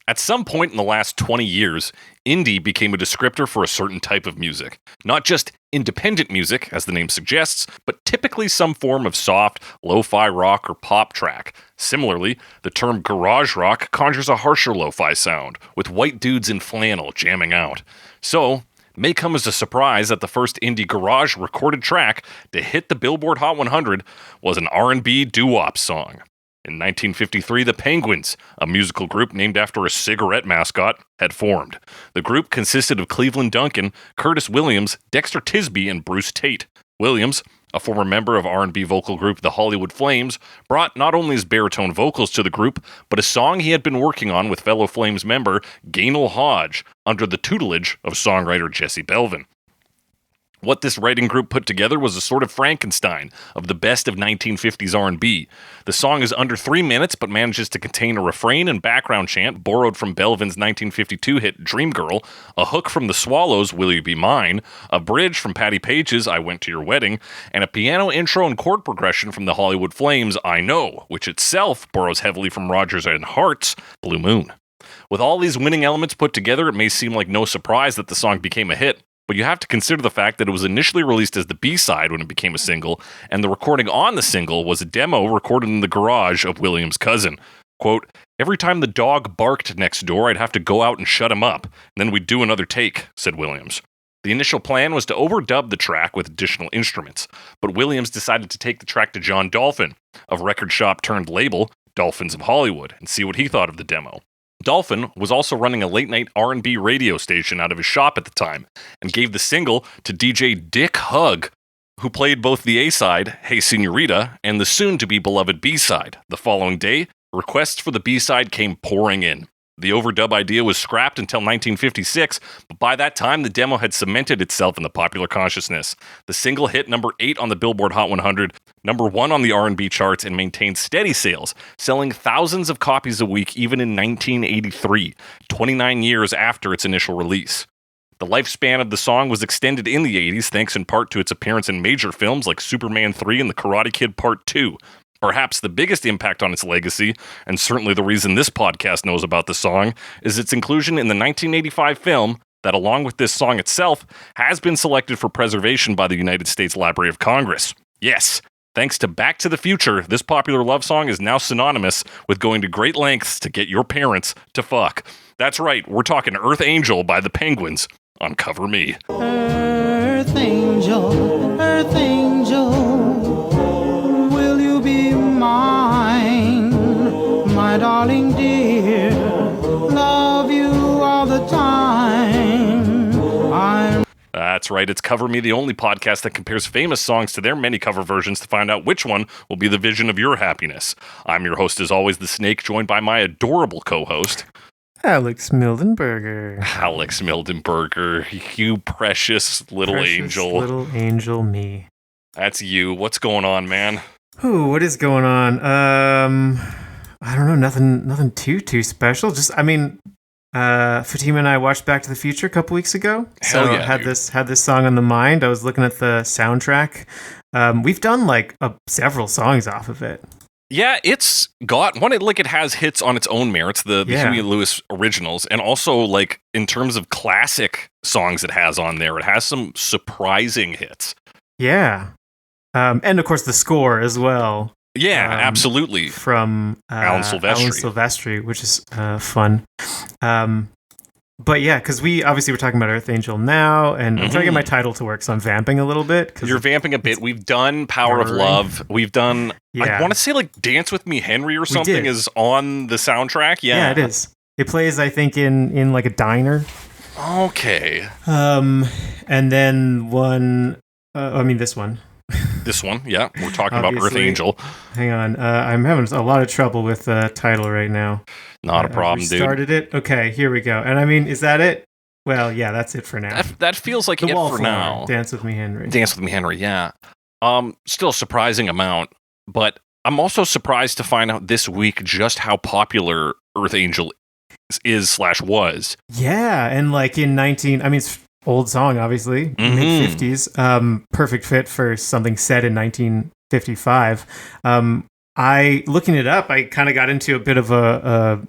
At some point in the last 20 years, indie became a descriptor for a certain type of music. Not just independent music, as the name suggests, but typically some form of soft, lo-fi rock or pop track. Similarly, the term garage rock conjures a harsher lo-fi sound, with white dudes in flannel jamming out. So, may come as a surprise that the first indie garage recorded track to hit the Billboard Hot 100 was an R&B doo-wop song. In 1953, the Penguins, a musical group named after a cigarette mascot, had formed. The group consisted of Cleveland Duncan, Curtis Williams, Dexter Tisby, and Bruce Tate. Williams, a former member of R&B vocal group The Hollywood Flames, brought not only his baritone vocals to the group, but a song he had been working on with fellow Flames member Gaynell Hodge, under the tutelage of songwriter Jesse Belvin. What this writing group put together was a sort of Frankenstein of the best of 1950s R&B. The song is under 3 minutes, but manages to contain a refrain and background chant borrowed from Belvin's 1952 hit Dream Girl, a hook from The Swallows' Will You Be Mine, a bridge from Patti Page's I Went to Your Wedding, and a piano intro and chord progression from the Hollywood Flames' I Know, which itself borrows heavily from Rodgers and Hart's Blue Moon. With all these winning elements put together, it may seem like no surprise that the song became a hit. But you have to consider the fact that it was initially released as the B-side when it became a single, and the recording on the single was a demo recorded in the garage of Williams' cousin. Quote, "Every time the dog barked next door, I'd have to go out and shut him up, and then we'd do another take," said Williams. The initial plan was to overdub the track with additional instruments, but Williams decided to take the track to John Dolphin, of record shop turned label, Dolphins of Hollywood, and see what he thought of the demo. Dolphin was also running a late-night R&B radio station out of his shop at the time, and gave the single to DJ Dick Hugg, who played both the A-side, Hey Senorita, and the soon-to-be beloved B-side. The following day, requests for the B-side came pouring in. The overdub idea was scrapped until 1956, but by that time, the demo had cemented itself in the popular consciousness. The single hit number 8 on the Billboard Hot 100, number 1 on the R&B charts, and maintained steady sales, selling thousands of copies a week even in 1983, 29 years after its initial release. The lifespan of the song was extended in the 80s thanks in part to its appearance in major films like Superman 3 and The Karate Kid Part 2. Perhaps the biggest impact on its legacy, and certainly the reason this podcast knows about the song, is its inclusion in the 1985 film that, along with this song itself, has been selected for preservation by the United States Library of Congress. Yes, thanks to Back to the Future, this popular love song is now synonymous with going to great lengths to get your parents to fuck. That's right, we're talking Earth Angel by the Penguins on Cover Me. Earth Angel, will you be mine, my darling dear, love you all the time. That's right, it's Cover Me, the only podcast that compares famous songs to their many cover versions to find out which one will be the vision of your happiness. I'm your host, as always, The Snake, joined by my adorable co-host, Alex Mildenberger. Alex Mildenberger, you precious little angel. Little angel me. That's you. What's going on, man? Ooh, what is going on? I don't know, nothing too special. Just, Fatima and I watched Back to the Future a couple weeks ago. Hell yeah, had this song on the mind. I was looking at the soundtrack. We've done several songs off of it. Yeah, it's got one. It has hits on its own merits, the Huey Lewis originals, and also in terms of classic songs it has on there, it has some surprising hits. Yeah, and of course the score as well. Yeah, absolutely. From Alan Silvestri, which is fun. But yeah, because we're talking about Earth Angel now, and I'm trying to get my title to work, so I'm vamping a little bit. You're vamping a bit. We've done Power of Love. We've done, I want to say Dance with Me Henry or something is on the soundtrack. Yeah, it is. It plays, I think, in a diner. Okay. And then this one. This one, yeah. We're talking about Earth Angel. Hang on. I'm having a lot of trouble with the title right now. Not a problem, dude. Started it? Okay, here we go. And is that it? Well, yeah, that's it for now. That feels like it for now. Dance with Me Henry. Dance with Me Henry, yeah. Still a surprising amount, but I'm also surprised to find out this week just how popular Earth Angel was. Yeah, and it's old song, obviously, mid-50s. Perfect fit for something set in 1955. Looking it up, I kind of got into a bit of a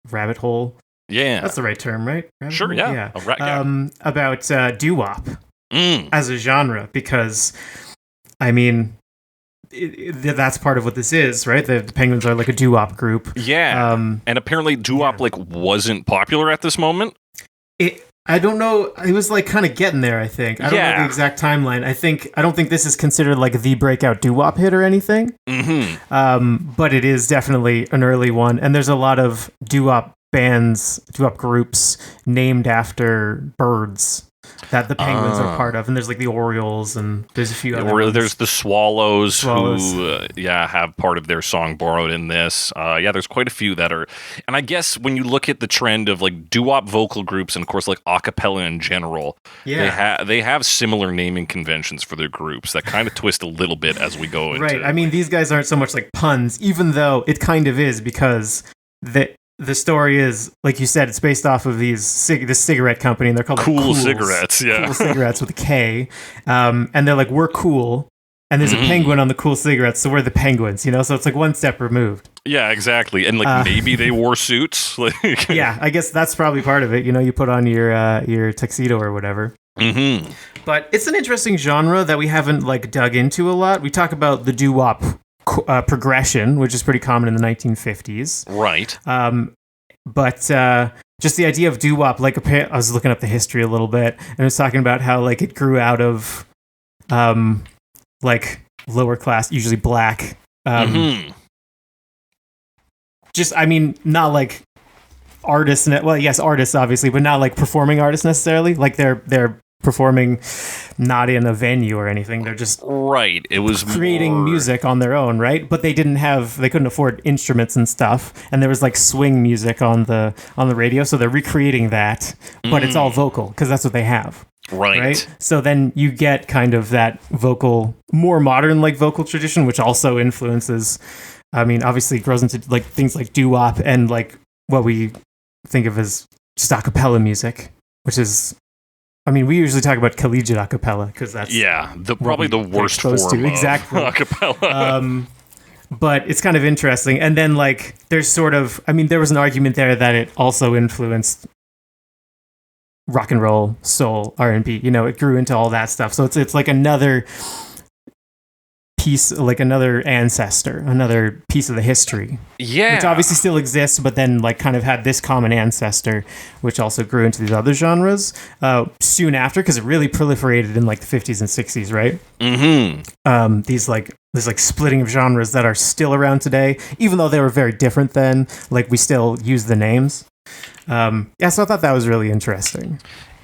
rabbit hole. Yeah. That's the right term, right? Rabbit Sure, hole? yeah. About doo-wop as a genre, because, I mean, that's part of what this is, right? The Penguins are like a doo-wop group. Yeah. And apparently doo-wop like wasn't popular at this moment. I don't know. It was like kind of getting there, I think. I don't know the exact timeline. I don't think this is considered like the breakout doo-wop hit or anything. But it is definitely an early one. And there's a lot of doo-wop bands, doo-wop groups named after birds that the Penguins are part of. And there's like the Orioles, and there's a few other ones. There's the Swallows. Who have part of their song borrowed in this. There's quite a few that are. And I guess when you look at the trend of like doo-wop vocal groups and of course like a cappella in general, they have similar naming conventions for their groups that kind of twist a little bit as we go into. Right. I mean, these guys aren't so much like puns, even though it kind of is, because the story is, like you said, it's based off of this cigarette company, and they're called Cool Cigarettes. Yeah, Cool Cigarettes with a K. And they're like, we're cool, and there's a penguin on the Cool Cigarettes, so we're the Penguins, you know. So it's like one step removed. Yeah, exactly. And like maybe they wore suits. Yeah, I guess that's probably part of it. You know, you put on your tuxedo or whatever. But it's an interesting genre that we haven't like dug into a lot. We talk about the doo-wop progression, which is pretty common in the 1950s. Right. But just the idea of doo-wop, like I was looking up the history a little bit, and it was talking about how like it grew out of like lower class, usually black. Just, I mean, not like artists. Well, yes, artists obviously, but not like performing artists necessarily. Like they're performing not in a venue or anything. They're just it was creating music on their own, right? But they couldn't afford instruments and stuff, and there was like swing music on the radio, so they're recreating that, but it's all vocal because that's what they have. Right. So then you get kind of that vocal, more modern like vocal tradition, which also influences, I mean, obviously it grows into like things like doo-wop and like what we think of as just a cappella music, which is, I mean, we usually talk about collegiate a cappella because that's probably the worst form of a cappella. But it's kind of interesting. And then like there's sort of, I mean, there was an argument there that it also influenced rock and roll, soul, R&B. You know, it grew into all that stuff. So it's like another piece, like another ancestor, another piece of the history. Yeah. Which obviously still exists, but then like kind of had this common ancestor, which also grew into these other genres soon after, because it really proliferated in like the 50s and 60s, right? There's like splitting of genres that are still around today, even though they were very different then. Like we still use the names. So I thought that was really interesting.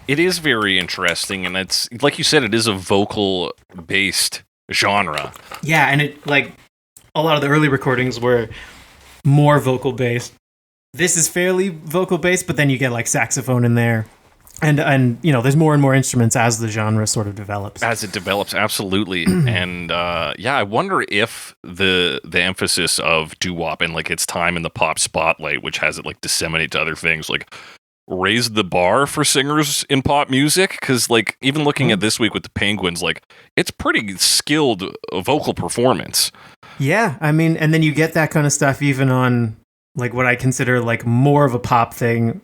It is very interesting, and it's like you said, it is a vocal based genre. Yeah, and it like a lot of the early recordings were more vocal based. This is fairly vocal based, but then you get like saxophone in there. And you know, there's more and more instruments as the genre sort of develops. As it develops, absolutely. And I wonder if the emphasis of doo-wop and like its time in the pop spotlight, which has it like disseminate to other things, like raised the bar for singers in pop music, because like even looking at this week with the Penguins, like it's pretty skilled vocal performance. Yeah, I mean, and then you get that kind of stuff even on like what I consider like more of a pop thing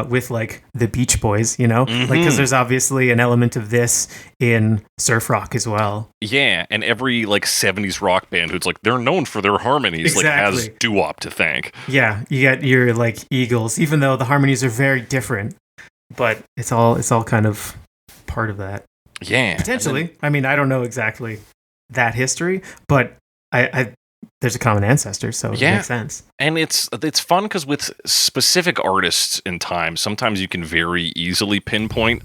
with like the Beach Boys, you know, like because there's obviously an element of this in surf rock as well. Yeah, and every like 70s rock band who's like they're known for their harmonies, like has doo-wop to thank. Yeah, you get your like Eagles, even though the harmonies are very different, but it's all kind of part of that. Yeah, potentially. I mean, I don't know exactly that history, but I there's a common ancestor, so it makes sense. And it's fun because with specific artists in time, sometimes you can very easily pinpoint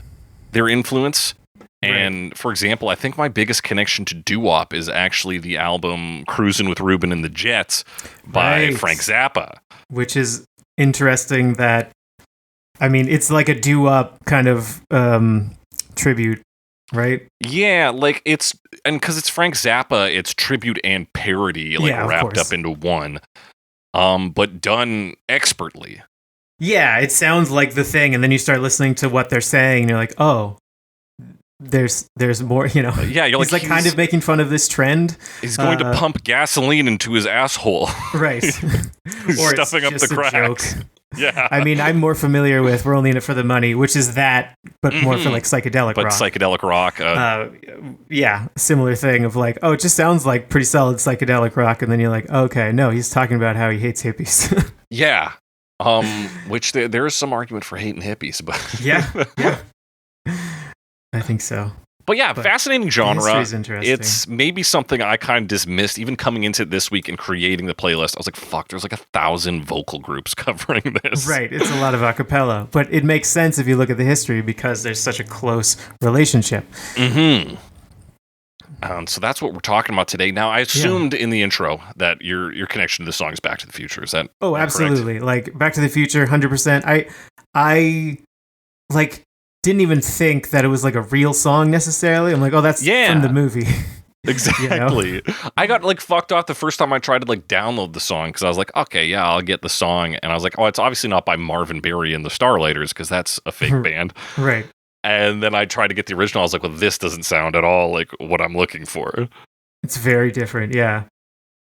their influence. Right. And for example, I think my biggest connection to doo-wop is actually the album Cruisin' with Ruben and the Jets by Frank Zappa. Which is interesting that, I mean, it's like a doo-wop kind of tribute, right? Yeah, like it's, and because it's Frank Zappa, it's tribute and parody, like wrapped up into one, but done expertly. Yeah, it sounds like the thing, and then you start listening to what they're saying, and you're like, oh, there's more, you know. Yeah, you're like kind of making fun of this trend. He's going to pump gasoline into his asshole, right? Or stuffing up the cracks. Yeah. I mean, I'm more familiar with We're Only in It for the Money, which is that, but more for like psychedelic rock. But psychedelic rock. Yeah, similar thing of like, oh, it just sounds like pretty solid psychedelic rock. And then you're like, okay, no, he's talking about how he hates hippies. Yeah. Which there is some argument for hating hippies, but yeah. I think so. But yeah, fascinating genre. Interesting. It's maybe something I kind of dismissed even coming into this week and creating the playlist. I was like, fuck, there's like 1,000 vocal groups covering this. Right, it's a lot of a cappella. But it makes sense if you look at the history because there's such a close relationship. Mm-hmm. So that's what we're talking about today. Now, I assumed in the intro that your connection to the song is Back to the Future. Is that absolutely. correct? Like, Back to the Future, 100%. I like... didn't even think that it was like a real song necessarily. I'm like, oh, that's from the movie. Exactly. You know? I got like fucked off the first time I tried to like download the song because I was like, okay, yeah, I'll get the song. And I was like, oh, it's obviously not by Marvin Berry and the Starlighters because that's a fake band. Right. And then I tried to get the original. I was like, well, this doesn't sound at all like what I'm looking for. It's very different. Yeah.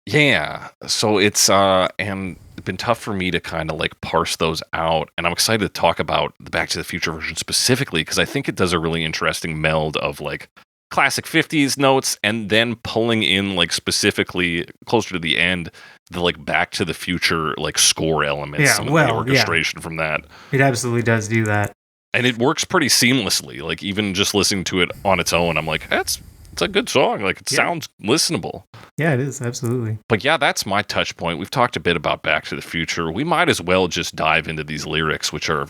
Yeah. So it's and it's been tough for me to kind of like parse those out. And I'm excited to talk about the Back to the Future version specifically because I think it does a really interesting meld of like classic 50s notes and then pulling in like specifically closer to the end the like Back to the Future like score elements, some of the orchestration from that. It absolutely does do that. And it works pretty seamlessly. Like even just listening to it on its own, I'm like, it's a good song. Like it sounds listenable. Yeah, it is. Absolutely. But yeah, that's my touch point. We've talked a bit about Back to the Future. We might as well just dive into these lyrics, which are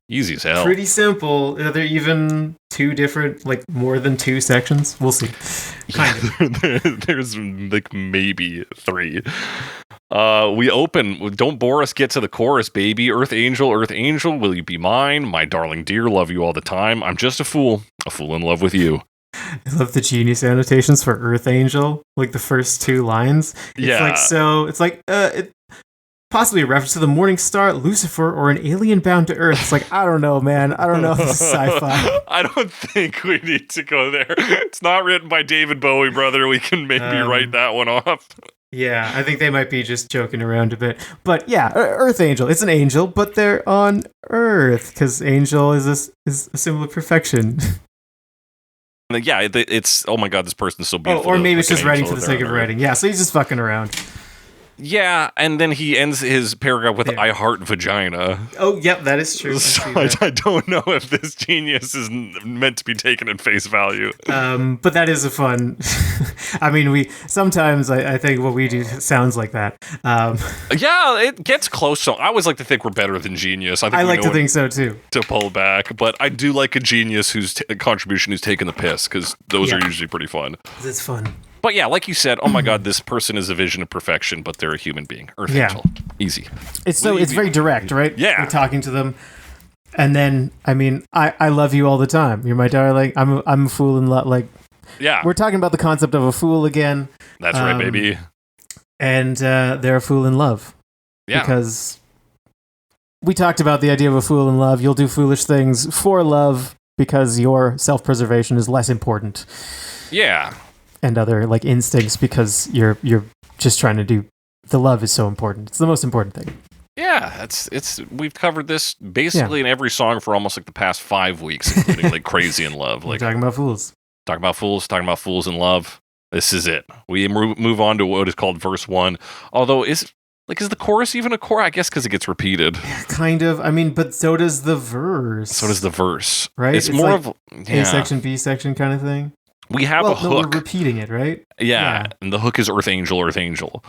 easy as hell. Pretty simple. Are there even two different, like more than two sections? We'll see. There's like maybe three. We open with "Don't bore us, get to the chorus, baby. Earth angel, will you be mine? My darling dear, love you all the time. I'm just a fool in love with you." I love the genius annotations for Earth Angel, like the first two lines. It's it possibly a reference to the morning star, Lucifer, or an alien bound to Earth. It's like, I don't know, man. I don't know if this is sci-fi. I don't think we need to go there. It's not written by David Bowie, brother. We can maybe write that one off. Yeah, I think they might be just joking around a bit. But yeah, Earth Angel. It's an angel, but they're on Earth because angel is a symbol of perfection. Yeah, it's, oh my god, this person's so beautiful. Or maybe it's just writing for the sake of writing. Yeah, so he's just fucking around. Yeah, and then he ends his paragraph with "I heart vagina." Oh, yep, that is true. So I don't know if this genius is meant to be taken at face value. But that is a fun. I mean, sometimes I think what we do sounds like that. Yeah, it gets close. So I always like to think we're better than genius. I like to think so too. To pull back, but I do like a genius whose contribution who's taking the piss because those are usually pretty fun. It's fun. But yeah, like you said, oh my god, this person is a vision of perfection, but they're a human being. Earth Angel. Easy. It's very direct, right? Yeah. We're talking to them. And then, I mean, I love you all the time. You're my darling. I'm a fool in love. Like, yeah. We're talking about the concept of a fool again. That's right, baby. And they're a fool in love. Yeah. Because we talked about the idea of a fool in love. You'll do foolish things for love because your self-preservation is less important. Yeah. And other like instincts because you're just trying to do the love is so important. It's the most important thing. Yeah, it's we've covered this basically in every song for almost like the past 5 weeks, including like Crazy in Love. Like we're talking about fools. Talking about fools in love. This is it. We move on to what is called verse 1. Although is the chorus even a chorus? I guess because it gets repeated. Yeah, kind of. I mean, but so does the verse. Right? It's more like of A section, B section kind of thing. We have a hook. No, we're repeating it, right? Yeah, and the hook is Earth Angel.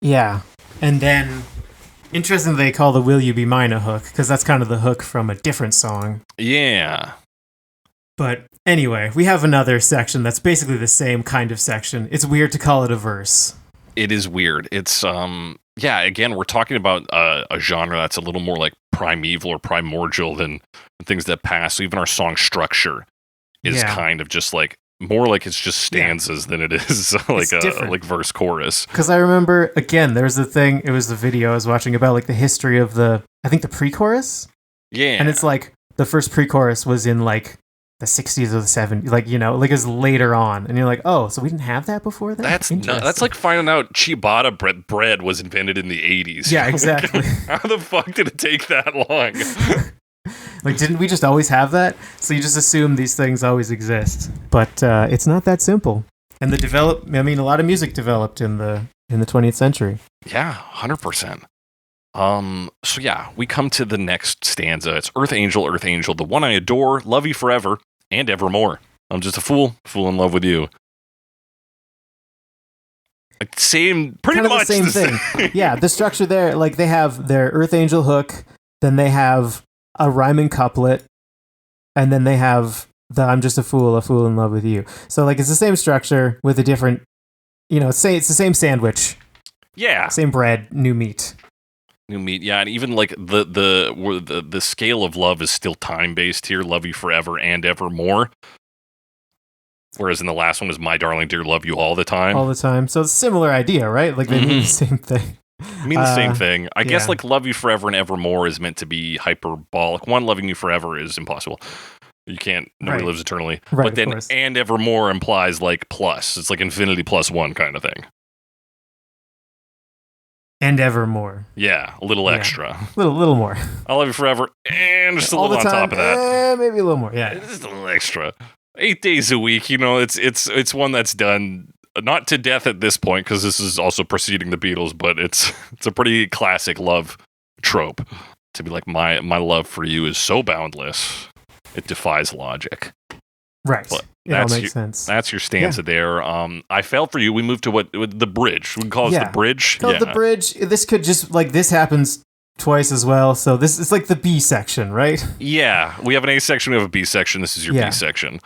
Yeah, and then interesting they call the "Will You Be Mine" a hook because that's kind of the hook from a different song. Yeah. But anyway, we have another section that's basically the same kind of section. It's weird to call it a verse. It is weird. It's again, we're talking about a genre that's a little more like primeval or primordial than things that pass. So even our song structure is kind of just like more like it's just stanzas than it is like verse chorus. Because I remember, again, there's the thing, it was the video I was watching about like the history of the pre-chorus. Yeah. And it's like the first pre-chorus was in like the 60s or the 70s, like, you know, like it's later on, and you're like, oh, so we didn't have that before then? That's like finding out ciabatta bread was invented in the 80s. Yeah, exactly. How the fuck did it take that long? Like, didn't we just always have that? So you just assume these things always exist, but it's not that simple. And a lot of music developed in the 20th century. Yeah, 100%. So yeah, we come to the next stanza. It's Earth Angel, the one I adore, love you forever and evermore. I'm just a fool in love with you. Like, pretty kind much the same thing. Yeah, the structure there, like they have their Earth Angel hook, then they have a rhyming couplet, and then they have the I'm just a fool in love with you. So like it's the same structure with a different, you know, it's the same sandwich. Yeah. Same bread, new meat. Yeah, and even like the scale of love is still time based here. Love you forever and evermore. Whereas in the last one was my darling dear, love you all the time. All the time. So it's a similar idea, right? Like they mean the same thing. The same thing. I guess like love you forever and evermore is meant to be hyperbolic. One, loving you forever is impossible. You can't. Nobody lives eternally. Right, but then and evermore implies like plus. It's like infinity plus one kind of thing. And evermore. Yeah, a little extra. Little more. I love you forever, and just a little on top of that. Maybe a little more. Yeah, just a little extra. 8 days a week. You know, it's one that's done not to death at this point because this is also preceding the Beatles, but it's a pretty classic love trope to be like my love for you is so boundless it defies logic. Right. But it all makes sense. That's your stanza there. I fell for you. We moved to the bridge. We can call it the bridge. The bridge. This could just like this happens twice as well. So this is like the B section, right? Yeah. We have an A section. We have a B section. This is your B section.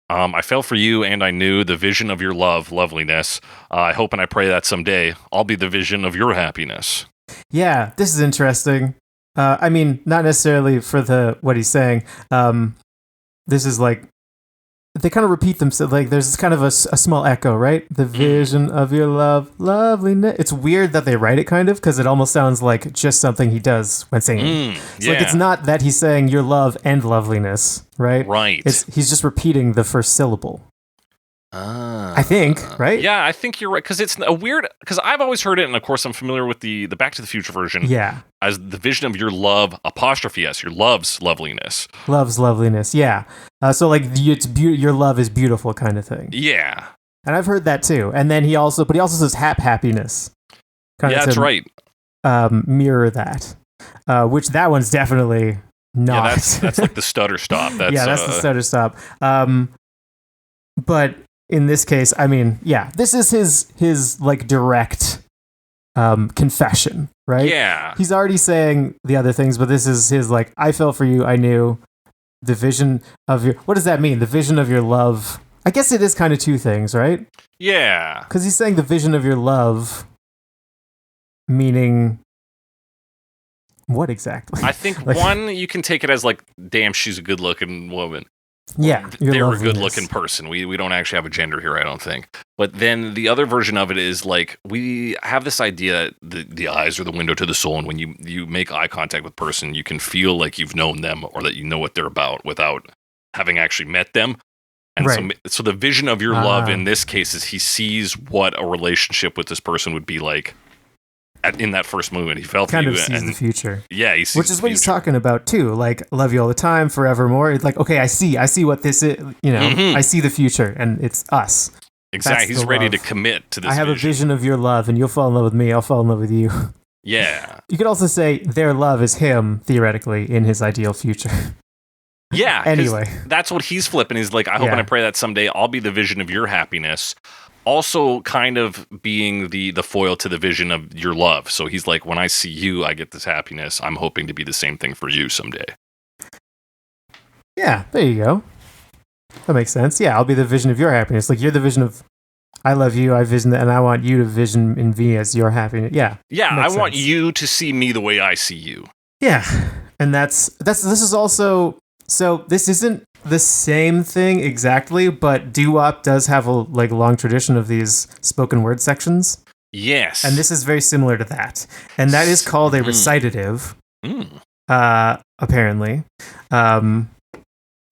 I fell for you, and I knew the vision of your love, loveliness. I hope and I pray that someday I'll be the vision of your happiness. Yeah, this is interesting. I mean, not necessarily for what he's saying. This is like. They kind of repeat themselves. Like there's kind of a small echo, right? The vision of your love, loveliness. It's weird that they write it kind of because it almost sounds like just something he does when singing. It's like it's not that he's saying your love and loveliness, right? Right. He's just repeating the first syllable. I think, right? Yeah, I think you're right because it's a weird. Because I've always heard it, and of course I'm familiar with the Back to the Future version. Yeah. As the vision of your love, apostrophe s, your love's loveliness. Love's loveliness, yeah. So like your love is beautiful kind of thing. Yeah. And I've heard that too. And then he also says happiness. That's right. Mirror that, which that one's definitely not. Yeah, that's like the stutter stop. That's the stutter stop. But in this case, I mean, yeah, this is his like direct confession, right? Yeah. He's already saying the other things, but this is his like, I fell for you, I knew the vision of your, what does that mean? The vision of your love. I guess it is kind of two things, right? Yeah. Because he's saying the vision of your love, meaning what exactly? I think like, one, you can take it as like, damn, she's a good looking woman. Yeah, they're a good-looking person. We don't actually have a gender here, I don't think. But then the other version of it is like we have this idea that the eyes are the window to the soul, and when you make eye contact with a person, you can feel like you've known them or that you know what they're about without having actually met them. And so the vision of your love in this case is he sees what a relationship with this person would be like. In that first moment, he felt kind of sees the future. Yeah, he sees which is what he's talking about too. Like, love you all the time, forevermore. It's like, okay, I see what this is. You know, I see the future, and it's us. Exactly, he's ready to commit to this. I have a vision of your love, and you'll fall in love with me. I'll fall in love with you. Yeah. You could also say their love is him theoretically in his ideal future. Yeah. Anyway, that's what he's flipping. He's like, I hope and I pray that someday I'll be the vision of your happiness. Also kind of being the foil to the vision of your love. So he's like, when I see you, I get this happiness. I'm hoping to be the same thing for you someday. Yeah, there you go. That makes sense. Yeah, I'll be the vision of your happiness. Like you're the vision of, I love you, I vision that, and I want you to vision in me as your happiness. Yeah. Yeah, I want you to see me the way I see you. Yeah. And this is also, so this isn't the same thing exactly, but doo-wop does have a like long tradition of these spoken word sections. Yes. And this is very similar to that. And that is called a recitative, apparently. And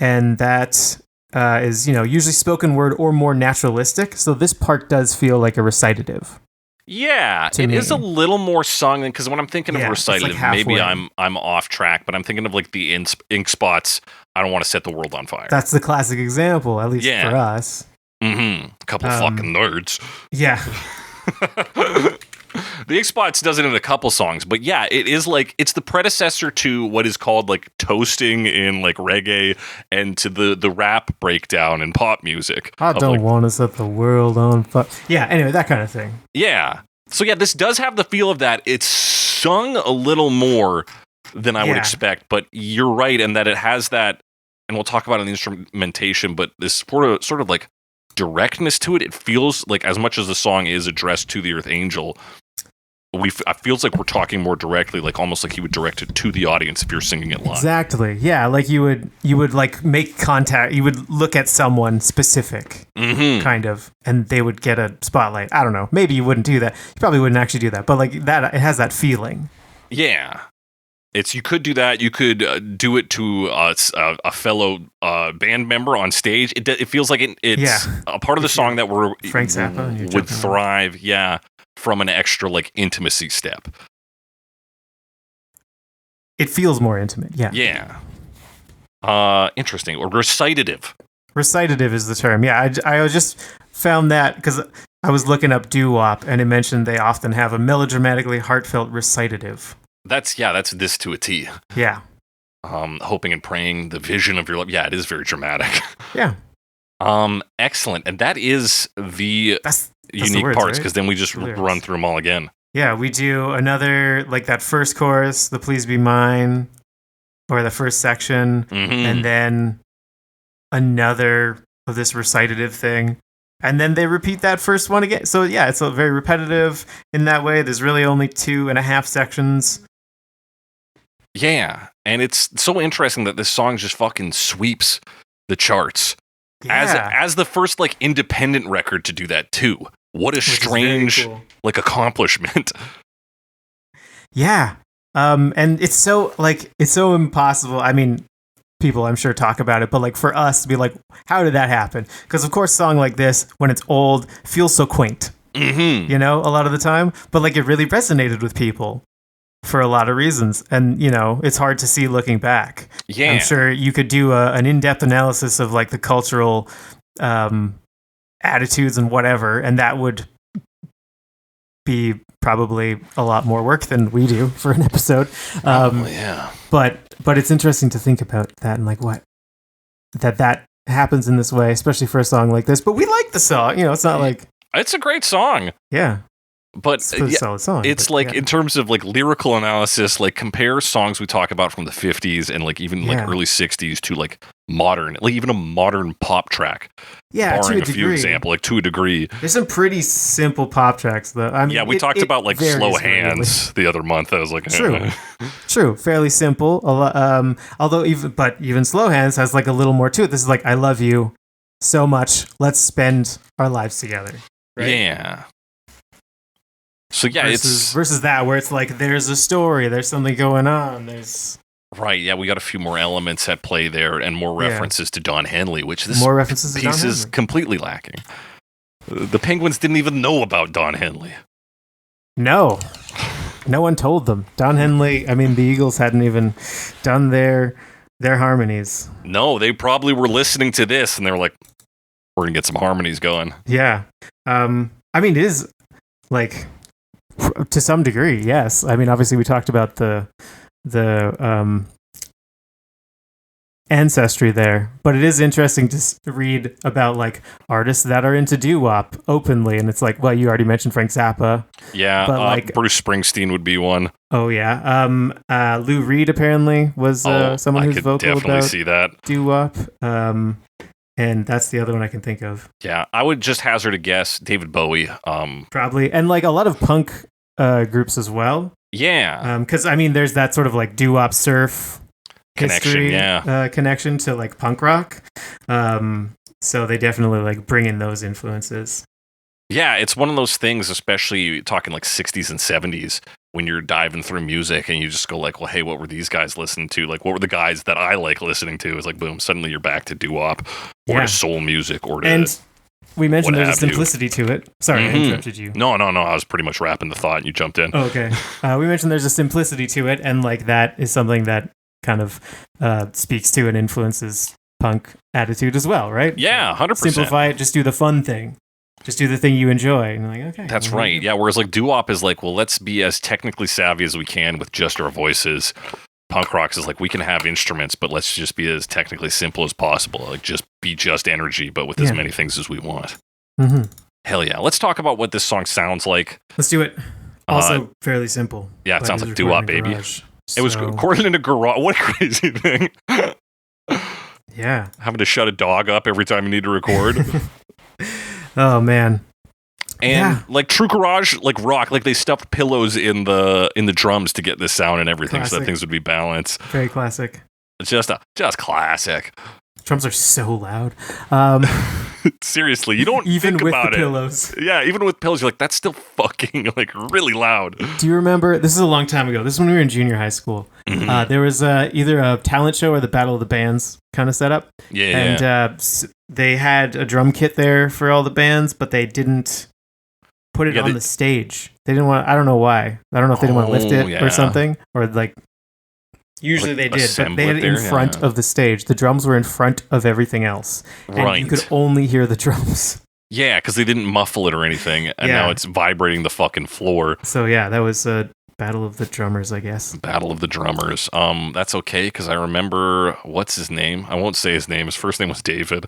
and that is, usually spoken word or more naturalistic. So this part does feel like a recitative. Yeah, it is a little more sung than, because when I'm thinking of recitative, maybe I'm off track, but I'm thinking of like the ink spots. I don't want to set the world on fire. That's the classic example, at least for us. Mm-hmm. A couple fucking nerds. Yeah. The Ink Spots does it in a couple songs, but yeah, it is like, it's the predecessor to what is called like toasting in like reggae and to the rap breakdown in pop music. I don't want to set the world on fire. Yeah, anyway, that kind of thing. Yeah. So yeah, this does have the feel of that. It's sung a little more than I would expect, but you're right in that it has that, and we'll talk about it in the instrumentation, but this sort of like directness to it. It feels like, as much as the song is addressed to the Earth Angel, it feels like we're talking more directly, like almost like he would direct it to the audience if you're singing it live. Exactly. Yeah, like you would like make contact. You would look at someone specific, kind of, and they would get a spotlight. I don't know. Maybe you wouldn't do that. You probably wouldn't actually do that, but like that, it has that feeling. Yeah. You could do that. You could do it to a fellow band member on stage. It feels like it's a part of the song that Frank Zappa would thrive. Yeah. From an extra like intimacy step. It feels more intimate, yeah. Yeah. Interesting. Or recitative. Recitative is the term. Yeah, I just found that because I was looking up doo-wop and it mentioned they often have a melodramatically heartfelt recitative. That's this to a T. Yeah. Hoping and praying, the vision of your love. Yeah, it is very dramatic. Yeah. Excellent. And that is that's unique words, parts, because right? then we just run through them all again. Yeah, we do another, like that first chorus, the Please Be Mine, or the first section, and then another of this recitative thing. And then they repeat that first one again. So yeah, it's very repetitive in that way. There's really only 2.5 sections. Yeah, and it's so interesting that this song just fucking sweeps the charts. Yeah. As the first like independent record to do that too. What a strange like accomplishment. Yeah. And it's so impossible. I mean, people I'm sure talk about it, but like for us to be like, how did that happen? Because of course a song like this, when it's old, feels so quaint. A lot of the time. But like it really resonated with people for a lot of reasons. And, it's hard to see looking back. Yeah. I'm sure you could do an in-depth analysis of like the cultural attitudes and whatever, and that would be probably a lot more work than we do for an episode. Yeah. But it's interesting to think about that and like what that happens in this way, especially for a song like this. But we like the song. It's not like... It's a great song. Yeah. But it's a solid song. It's in terms of like lyrical analysis, like compare songs we talk about from the 50s and like even like early 60s to like modern, like even a modern pop track. Yeah, barring to a few examples, like to a degree. There's some pretty simple pop tracks though. I mean, we talked about like Slow Hands the other month. I was like, True, fairly simple. Although even Slow Hands has like a little more to it. This is like, I love you so much. Let's spend our lives together. Right? Yeah. So yeah, versus that where it's like there's a story, there's something going on, there's right. Yeah, we got a few more elements at play there, and more references to Don Henley, which this piece is completely lacking. The Penguins didn't even know about Don Henley. No one told them. Don Henley. I mean, the Eagles hadn't even done their harmonies. No, they probably were listening to this, and they were like, "We're gonna get some harmonies going." Yeah. I mean, it is like. To some degree, yes. I mean, obviously, we talked about the ancestry there, but it is interesting to read about like artists that are into doo-wop openly, and it's like, well, you already mentioned Frank Zappa. Yeah, but like Bruce Springsteen would be one. Oh yeah, Lou Reed apparently was someone who's vocal definitely about see that doo-wop. And that's the other one I can think of. Yeah, I would just hazard a guess, David Bowie. Probably. And like a lot of punk groups as well. Yeah. Because, I mean, there's that sort of like doo-wop surf connection, connection to like punk rock. So they definitely like bring in those influences. Yeah, it's one of those things, especially talking like 60s and 70s, when you're diving through music and you just go like, well, hey, what were these guys listening to? Like, what were the guys that I like listening to? It's like, boom, suddenly you're back to doo-wop or to soul music or to... And we mentioned there's a simplicity to it. Sorry, I interrupted you. No. I was pretty much wrapping the thought and you jumped in. Oh, okay. We mentioned there's a simplicity to it, and like that is something that kind of speaks to and influences punk attitude as well, right? Yeah, 100%. Simplify it, just do the fun thing. Just do the thing you enjoy. And like, okay. That's right. Yeah, whereas like doo-wop is like, well, let's be as technically savvy as we can with just our voices. Punk rock is like, we can have instruments, but let's just be as technically simple as possible. Like, just be just energy, but with as many things as we want. Mm-hmm. Hell yeah. Let's talk about what this song sounds like. Let's do it. Also, fairly simple. Yeah, it sounds like doo-wop, baby. It was recorded in a garage. What a crazy thing. Yeah. Having to shut a dog up every time you need to record. Oh, man. And like true garage, like rock, like they stuffed pillows in the drums to get this sound and everything, classic. so that things would be balanced. Very classic. It's just classic. Drums are so loud. Seriously, you don't even think with about the it. Pillows. Yeah, even with pillows, you're like, that's still fucking like really loud. Do you remember? This is a long time ago. This is when we were in junior high school. Mm-hmm. There was either a talent show or the Battle of the Bands kind of setup. Yeah. And they had a drum kit there for all the bands, but they didn't put it on the stage. They didn't want. I don't know why. I don't know if they didn't want to lift it or something, or like. Usually they did, but they had it in front of the stage. The drums were in front of everything else. And you could only hear the drums. Yeah, because they didn't muffle it or anything, and now it's vibrating the fucking floor. So yeah, that was a Battle of the Drummers, I guess. Battle of the Drummers. That's okay, because I remember, what's his name? I won't say his name. His first name was David.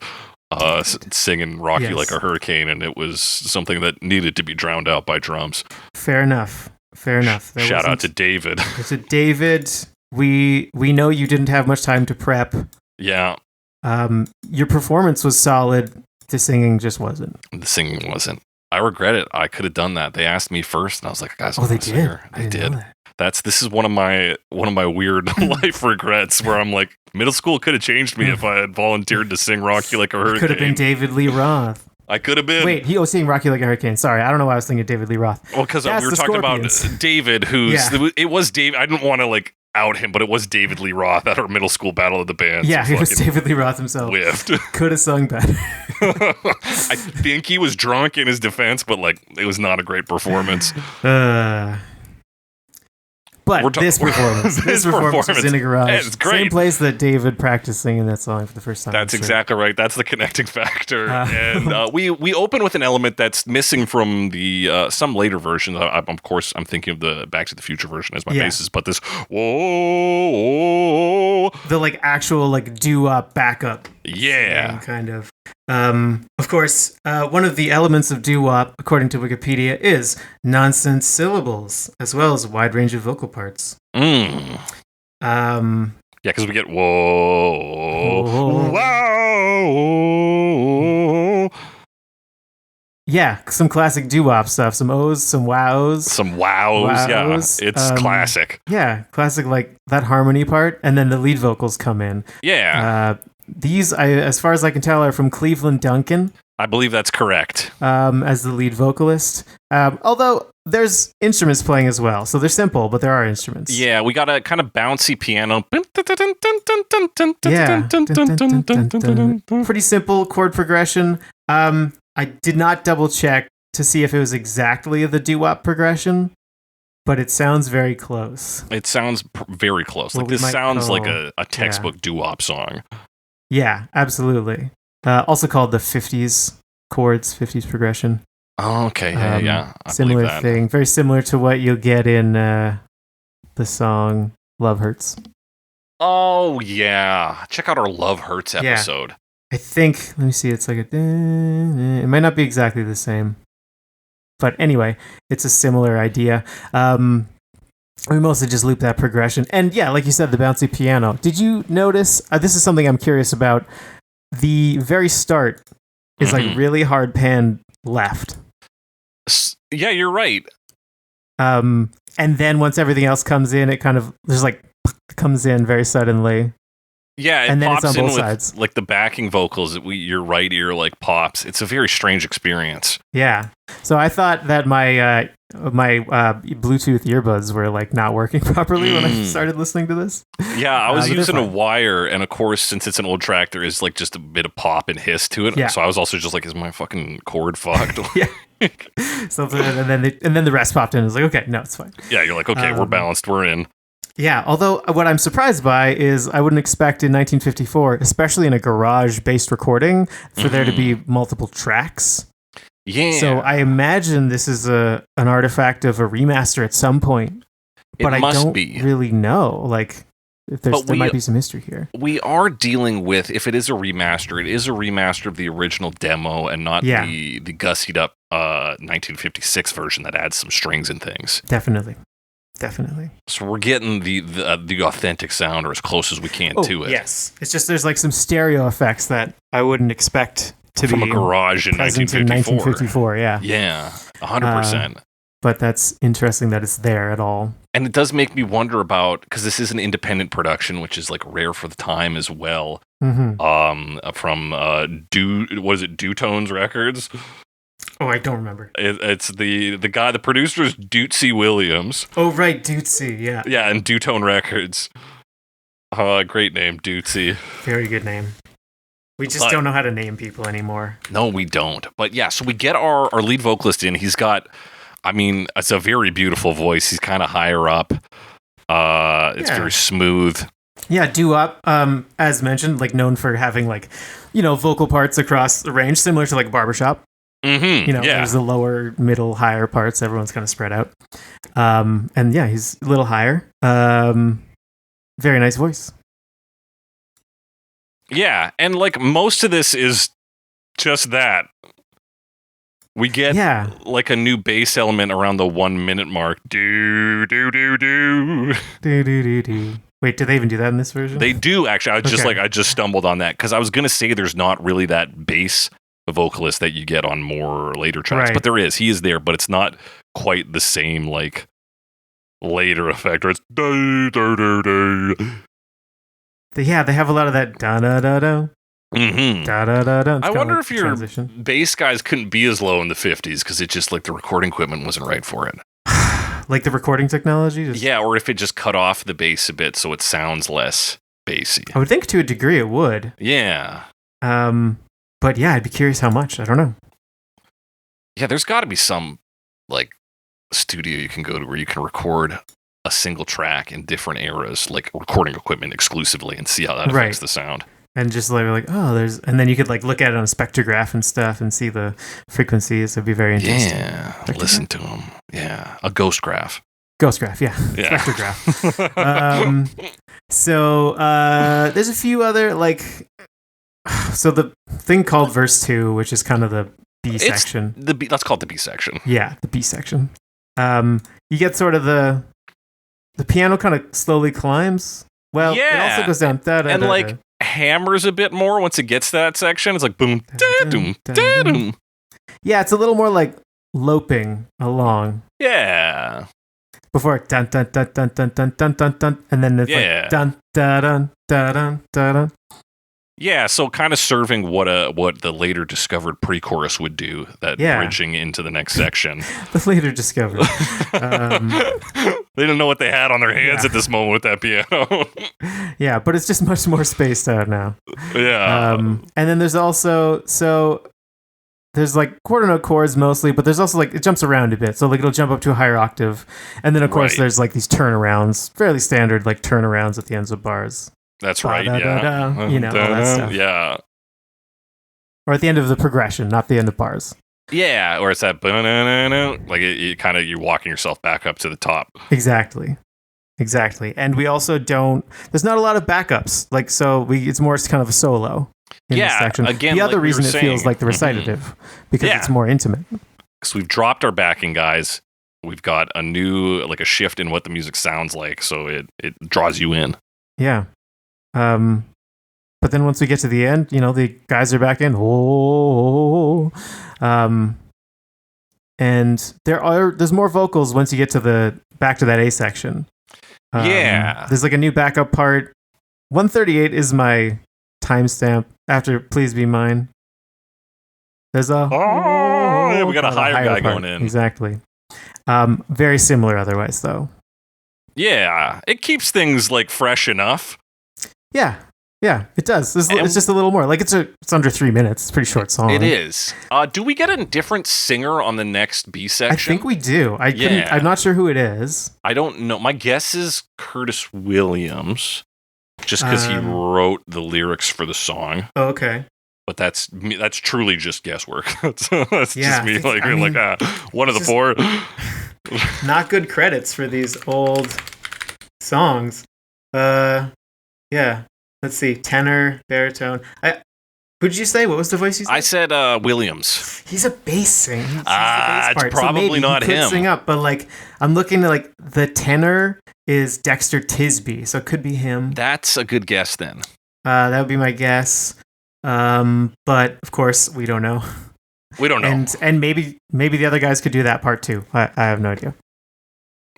Singing Rocky Like a Hurricane, and it was something that needed to be drowned out by drums. Fair enough. Shout out to David. To David... We know you didn't have much time to prep. Yeah. Your performance was solid. The singing just wasn't. The singing wasn't. I regret it. I could have done that. They asked me first, and I was like, "Guys, they did. They did." This is one of my weird life regrets where I'm like, middle school could have changed me if I had volunteered to sing Rocky Like a Hurricane. Could have been David Lee Roth. I could have been. Wait, he was singing Rocky Like a Hurricane. Sorry, I don't know why I was thinking David Lee Roth. Well, because we were talking about David, it was David. I didn't want to like out him, but it was David Lee Roth at our middle school Battle of the Bands. Yeah, he was David Lee Roth himself. Whiffed. Could have sung better. I think he was drunk in his defense, but like it was not a great performance. But this performance is in a garage. It's great. Same place that David practiced singing that song for the first time. That's exactly right. That's the connecting factor. And we open with an element that's missing from the some later versions. Of course, I'm thinking of the Back to the Future version as my basis, but this whoa, the like actual like doo-wop backup. Yeah. Kind of. Of course, one of the elements of doo-wop, according to Wikipedia, is nonsense syllables, as well as a wide range of vocal parts. Yeah, because we get whoa, wow. Yeah, some classic doo-wop stuff, some O's, some wows. Some wows. Yeah, it's classic. Yeah, classic, like that harmony part, and then the lead vocals come in. Yeah. These, as far as I can tell, are from Cleveland Duncan. I believe that's correct. As the lead vocalist. Although there's instruments playing as well. So they're simple, but there are instruments. Yeah, we got a kind of bouncy piano. Yeah. Pretty simple chord progression. I did not double check to see if it was exactly the doo-wop progression, but it sounds very close. It sounds very close. Like this sounds like a textbook doo-wop song. Yeah, absolutely. Also called the 50s chords, 50s progression. Oh, okay. Yeah. Similar thing. Very similar to what you'll get in the song Love Hurts. Oh, yeah. Check out our Love Hurts episode. Yeah. I think, let me see, it's like it might not be exactly the same. But anyway, it's a similar idea. We mostly just loop that progression. And yeah, like you said, the bouncy piano. Did you notice, this is something I'm curious about, the very start is like really hard pan left. Yeah, you're right. And then once everything else comes in, it kind of, there's like, comes in very suddenly. Yeah, and then pops it's on both in sides. With like the backing vocals, your right ear like pops. It's a very strange experience. Yeah. So I thought that my My Bluetooth earbuds were like not working properly when I started listening to this. Yeah, I was using a wire, and of course, since it's an old track, there is like just a bit of pop and hiss to it. Yeah. So I was also just like, "Is my fucking cord fucked?" Yeah. Something, and then the rest popped in. I was like, "Okay, no, it's fine." Yeah, you're like, "Okay, we're balanced, we're in." Yeah, although what I'm surprised by is I wouldn't expect in 1954, especially in a garage-based recording, for there to be multiple tracks. Yeah. So I imagine this is an artifact of a remaster at some point, but I don't really know. Like, if there might be some history here. We are dealing with, if it is a remaster, it is a remaster of the original demo and not the gussied up 1956 version that adds some strings and things. Definitely. So we're getting the authentic sound, or as close as we can to it. Yes. It's just there's like some stereo effects that I wouldn't expect to from be a garage in 1954. Yeah. Yeah, 100%. But that's interesting that it's there at all. And it does make me wonder about, because this is an independent production, which is like rare for the time as well. Mm-hmm. From Dutones Records. Oh, I don't remember. It's the guy, the producer is Dootsy Williams. Oh, right, Dootsy, yeah. Yeah, and Dutone Records. Great name, Dootsy. Very good name. We just don't know how to name people anymore. No, we don't. But yeah, so we get our lead vocalist in. He's got, I mean, it's a very beautiful voice. He's kind of higher up. It's very smooth. Yeah, doo-wop, as mentioned, like known for having like, vocal parts across the range, similar to like barbershop. Mm-hmm. There's the lower, middle, higher parts. Everyone's kind of spread out. And yeah, he's a little higher. Very nice voice. Yeah, and like most of this is just that. We get like a new bass element around the 1 minute mark. Do do do do. Do do do do. Wait, do they even do that in this version? They do actually. I just stumbled on that because I was gonna say there's not really that bass vocalist that you get on more later tracks, but there is. He is there, but it's not quite the same like later effect. Where it's do do do do. Yeah, they have a lot of that da da da da. Mm-hmm. Da da da da. I wonder if your bass guys couldn't be as low in the 50s because it just like the recording equipment wasn't right for it. Like the recording technology? Yeah, or if it just cut off the bass a bit so it sounds less bassy. I would think to a degree it would. Yeah. But yeah, I'd be curious how much. I don't know. Yeah, there's got to be some like studio you can go to where you can record a single track in different eras, like recording equipment exclusively, and see how that affects the sound. And just like, and then you could like look at it on a spectrograph and stuff and see the frequencies. It'd be very interesting. Yeah, listen to them. Yeah, a ghost graph. Spectrograph. So there's a few other like. So the thing called verse 2, which is kind of the B section. Let's call it the B section. Yeah, the B section. You get sort of the piano kind of slowly climbs. Well, it also goes down. And like hammers a bit more once it gets to that section. It's like boom, da-dum, da-dum. Yeah, it's a little more like loping along. Yeah. Before dun dun dun dun dun dun dun dun dun, and then it's like dun dun dun dun dun dun. Yeah, so kind of serving what the later discovered pre-chorus would do, that bridging into the next section. The later discovered. They didn't know what they had on their hands at this moment with that piano. Yeah, but it's just much more spaced out now. Yeah. And then there's also, there's like quarter note chords mostly, but there's also like, it jumps around a bit. So like it'll jump up to a higher octave. And then of course there's like these turnarounds, fairly standard like turnarounds at the ends of bars. That's right, yeah. All that stuff. Yeah. Or at the end of the progression, not the end of bars. Yeah, or it's that like you're walking yourself back up to the top. Exactly. And we also there's not a lot of backups. Like, so it's more kind of a solo in this section. Again, the other reason it feels like the recitative, because it's more intimate. Because we've dropped our backing guys. We've got a new, like a shift in what the music sounds like, so it draws you in. Yeah. But then once we get to the end, the guys are back in. And there's more vocals once you get to back to that A section. There's like a new backup part. 138 is my timestamp after Please Be Mine. There's we got a higher guy part. going in. Exactly. Very similar otherwise, though. Yeah, it keeps things like fresh enough. Yeah, it does. It's just a little more. Like it's under 3 minutes. It's a pretty short song. It is. Do we get a different singer on the next B section? I think we do. I'm not sure who it is. I don't know. My guess is Curtis Williams, just because he wrote the lyrics for the song. Oh, okay. But that's truly just guesswork. that's just me. One of the four. Not good credits for these old songs. Yeah. Let's see. Tenor, baritone. Who did you say? What was the voice you said? I said Williams. He's a bass singer. It's probably not him. He could sing up, but like I'm looking at like the tenor is Dexter Tisby, so it could be him. That's a good guess then. That would be my guess. But of course we don't know. We don't know. And maybe the other guys could do that part too. I have no idea.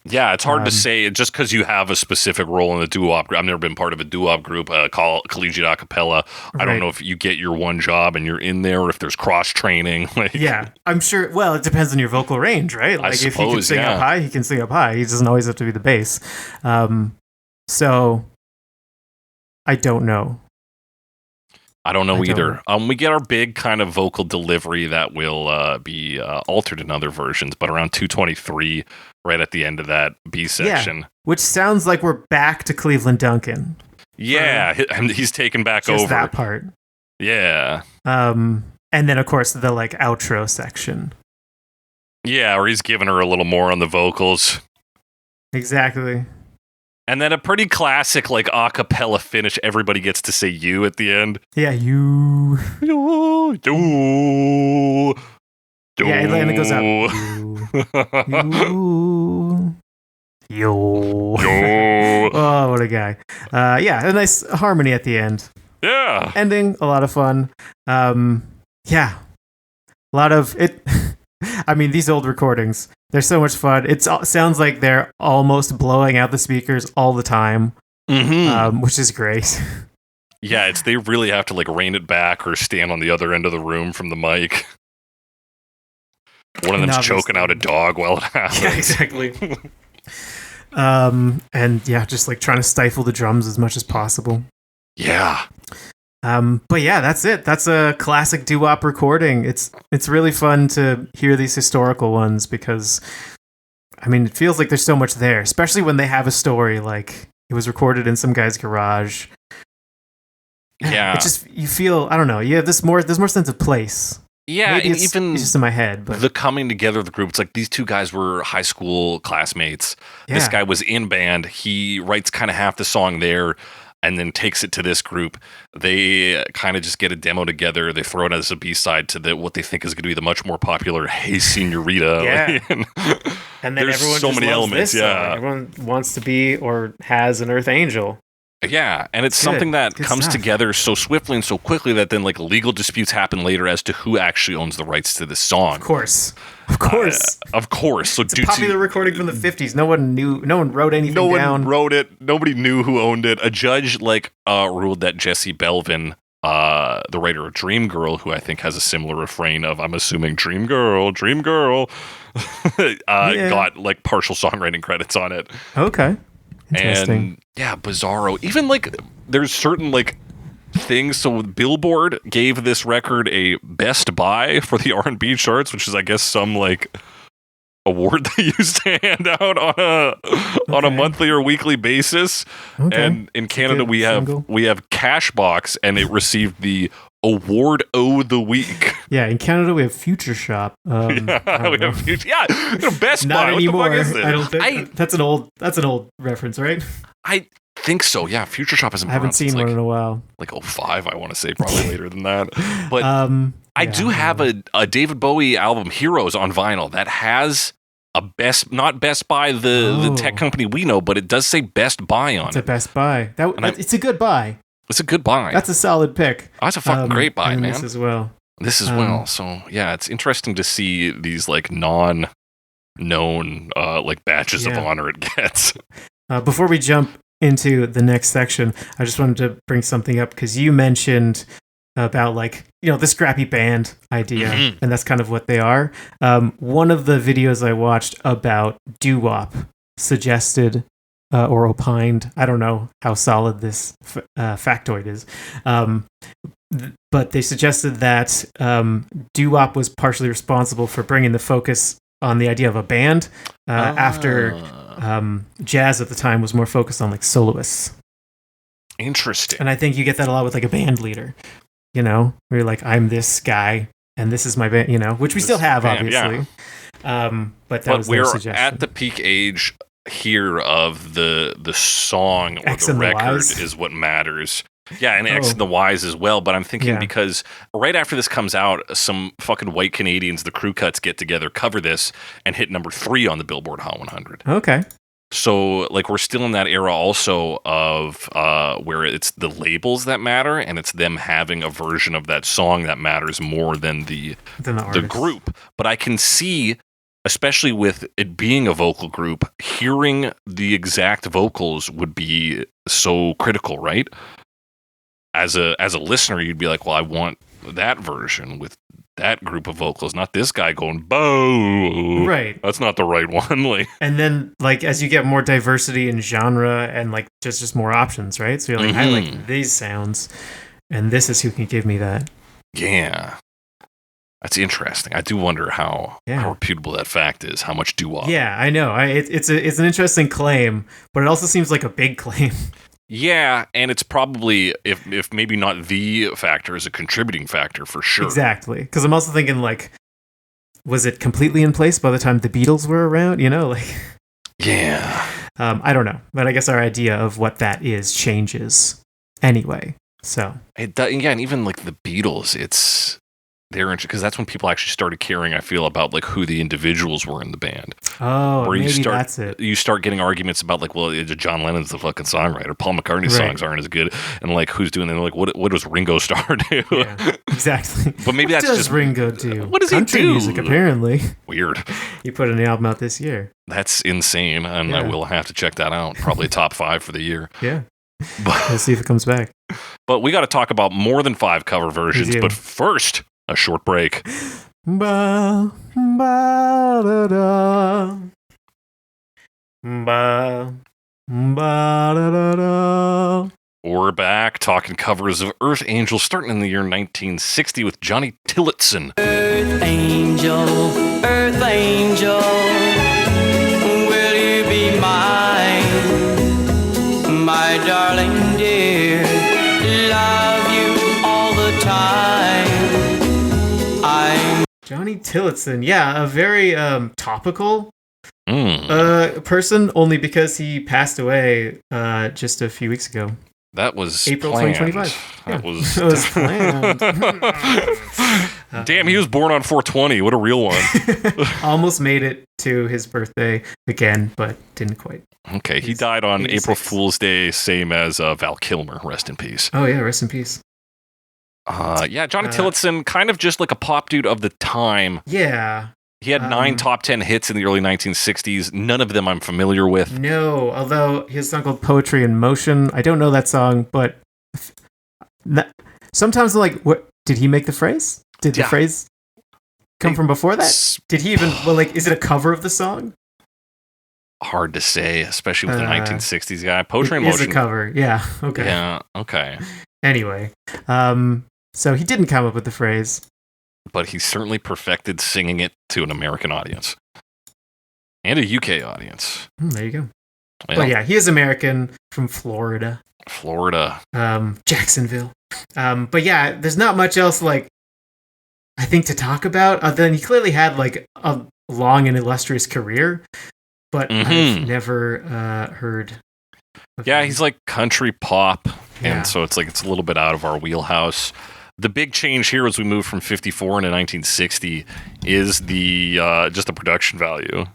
Yeah, it's hard to say just because you have a specific role in the doo-wop group. I've never been part of a doo-wop group, collegiate a cappella. Right. I don't know if you get your one job and you're in there or if there's cross-training. Yeah, I'm sure. Well, it depends on your vocal range, right? Like if he can sing up high, he can sing up high. He doesn't always have to be the bass. So I don't know. I don't know either. We get our big kind of vocal delivery that will be altered in other versions, but around 2:23, right at the end of that B section. Yeah, which sounds like we're back to Cleveland Duncan. Yeah, he's taken back just over. that part. Yeah. And then, of course, the like outro section. Yeah, or he's giving her a little more on the vocals. Exactly. And then a pretty classic, like, a cappella finish. Everybody gets to say you at the end. Yeah, you. You. Yeah, and it goes out. You. Oh, what a guy. Yeah, a nice harmony at the end. Yeah. Ending, a lot of fun. Yeah. A lot of it. I mean, these old recordings, they're so much fun. It sounds like they're almost blowing out the speakers all the time, which is great. Yeah, they really have to like rein it back or stand on the other end of the room from the mic. One of them's choking out a dog while it happens. Yeah, exactly. And yeah, just like trying to stifle the drums as much as possible. Yeah. But yeah, that's it. That's a classic doo-wop recording. It's really fun to hear these historical ones because, I mean, it feels like there's so much there, especially when they have a story like it was recorded in some guy's garage. Yeah, it just you feel I don't know. Yeah, there's more sense of place. Yeah, maybe and even it's just in my head. But the coming together of the group, it's like these two guys were high school classmates. Yeah. This guy was in band. He writes kind of half the song there. And then takes it to this group. They kind of just get a demo together. They throw it as a B-side to what they think is going to be the much more popular "Hey Senorita." Yeah. And then there's everyone so just many loves elements. This yeah, everyone wants to be or has an Earth Angel. Yeah, and it's something that comes together so swiftly and so quickly that then like legal disputes happen later as to who actually owns the rights to this song. Of course. So it's a popular recording from the 50s. No one wrote anything down. No one wrote it. Nobody knew who owned it. A judge ruled that Jesse Belvin, the writer of Dream Girl, who I think has a similar refrain of I'm assuming Dream Girl, got like partial songwriting credits on it. Okay. Interesting. And yeah, bizarro. Even like there's certain like things. So Billboard gave this record a Best Buy for the R&B charts, which is I guess some like award they used to hand out on a monthly or weekly basis. Okay. And in Canada we have Cashbox, and it received the Award O' the Week. Yeah, in Canada we have Future Shop. Best Not Buy. Anymore. What the fuck is this? I don't think that's an old reference, right? I think so. Yeah, Future Shop hasn't. I haven't seen one in a while. Like 05, I want to say, probably later than that. But I do have a David Bowie album, Heroes, on vinyl that has a not Best Buy the tech company we know, but it does say Best Buy on it. It's a Best Buy. It's a good buy. It's a good buy. That's a solid pick. That's a fucking great buy, man. This as well. So yeah, it's interesting to see these like non-known like badges of honor it gets. Before we jump into the next section, I just wanted to bring something up because you mentioned about like, the scrappy band idea, and that's kind of what they are. One of the videos I watched about doo-wop suggested or opined, I don't know how solid this factoid is, but they suggested that doo-wop was partially responsible for bringing the focus on the idea of a band after jazz at the time was more focused on like soloists. Interesting. And I think you get that a lot with like a band leader, where you're like, I'm this guy and this is my band, which we still have, band, obviously. Yeah. But that was their suggestion. We're at the peak age here of the song or X the record is what matters. Yeah, and X and the Y's as well. But I'm thinking because right after this comes out, some fucking white Canadians, the Crew Cuts, get together, cover this, and hit number 3 on the Billboard Hot 100. Okay. So, like, we're still in that era also of where it's the labels that matter, and it's them having a version of that song that matters more than the group. But I can see, especially with it being a vocal group, hearing the exact vocals would be so critical, right? As a listener, you'd be like, well, I want that version with that group of vocals, not this guy going "Bo." Right. That's not the right one. Like, and then like as you get more diversity in genre and like just more options, right? So you're like, I like these sounds, and this is who can give me that. Yeah, that's interesting. I do wonder how reputable that fact is. How much doo-wop? Yeah, I know. It's an interesting claim, but it also seems like a big claim. Yeah, and it's probably, if maybe not the factor, is a contributing factor for sure. Exactly. Because I'm also thinking, like, was it completely in place by the time the Beatles were around? Yeah. I don't know. But I guess our idea of what that is changes anyway. So. And even, like, the Beatles, they're interesting because that's when people actually started caring, I feel, about like who the individuals were in the band. Oh, that's it. You start getting arguments about like, well, John Lennon's the fucking songwriter. Paul McCartney's songs aren't as good, and like who's doing them? Like, what does Ringo Starr do? Yeah, exactly. But maybe what that's does just Ringo do? What does Country he do? Music, apparently. Weird. He put an album out this year. That's insane, and I will have to check that out. Probably top 5 for the year. Yeah. We'll see if it comes back. But we got to talk about more than 5 cover versions. But first, a short break. Ba, ba, da, da. Ba, ba, da, da, da. We're back talking covers of Earth Angel, starting in the year 1960 with Johnny Tillotson. Earth Angel, will you be mine, my darling dear? Love you all the time. Johnny Tillotson, yeah, a very topical person, only because he passed away just a few weeks ago. That was April planned. 2025. That was it was planned. Damn, he was born on 420. What a real one. Almost made it to his birthday again, but didn't quite. Okay, he died on 86. April Fool's Day, same as Val Kilmer. Rest in peace. Oh yeah, rest in peace. Johnny Tillotson, kind of just like a pop dude of the time. Yeah. He had 9 top 10 hits in the early 1960s. None of them I'm familiar with. No, although his song called Poetry in Motion. I don't know that song, but sometimes I'm like, what? Did he make the phrase? Did the phrase come from before that? Did he even, is it a cover of the song? Hard to say, especially with the 1960s guy. Poetry in Motion. Is a cover, yeah. Okay. Yeah, okay. Anyway, so he didn't come up with the phrase. But he certainly perfected singing it to an American audience. And a UK audience. There you go. Well, but yeah, he is American from Florida. Jacksonville. But yeah, there's not much else, I think, to talk about. Other than he clearly had, a long and illustrious career. But I've never heard of him. He's like country pop. And so it's a little bit out of our wheelhouse. The big change here as we move from 54 into 1960 is the just the production value.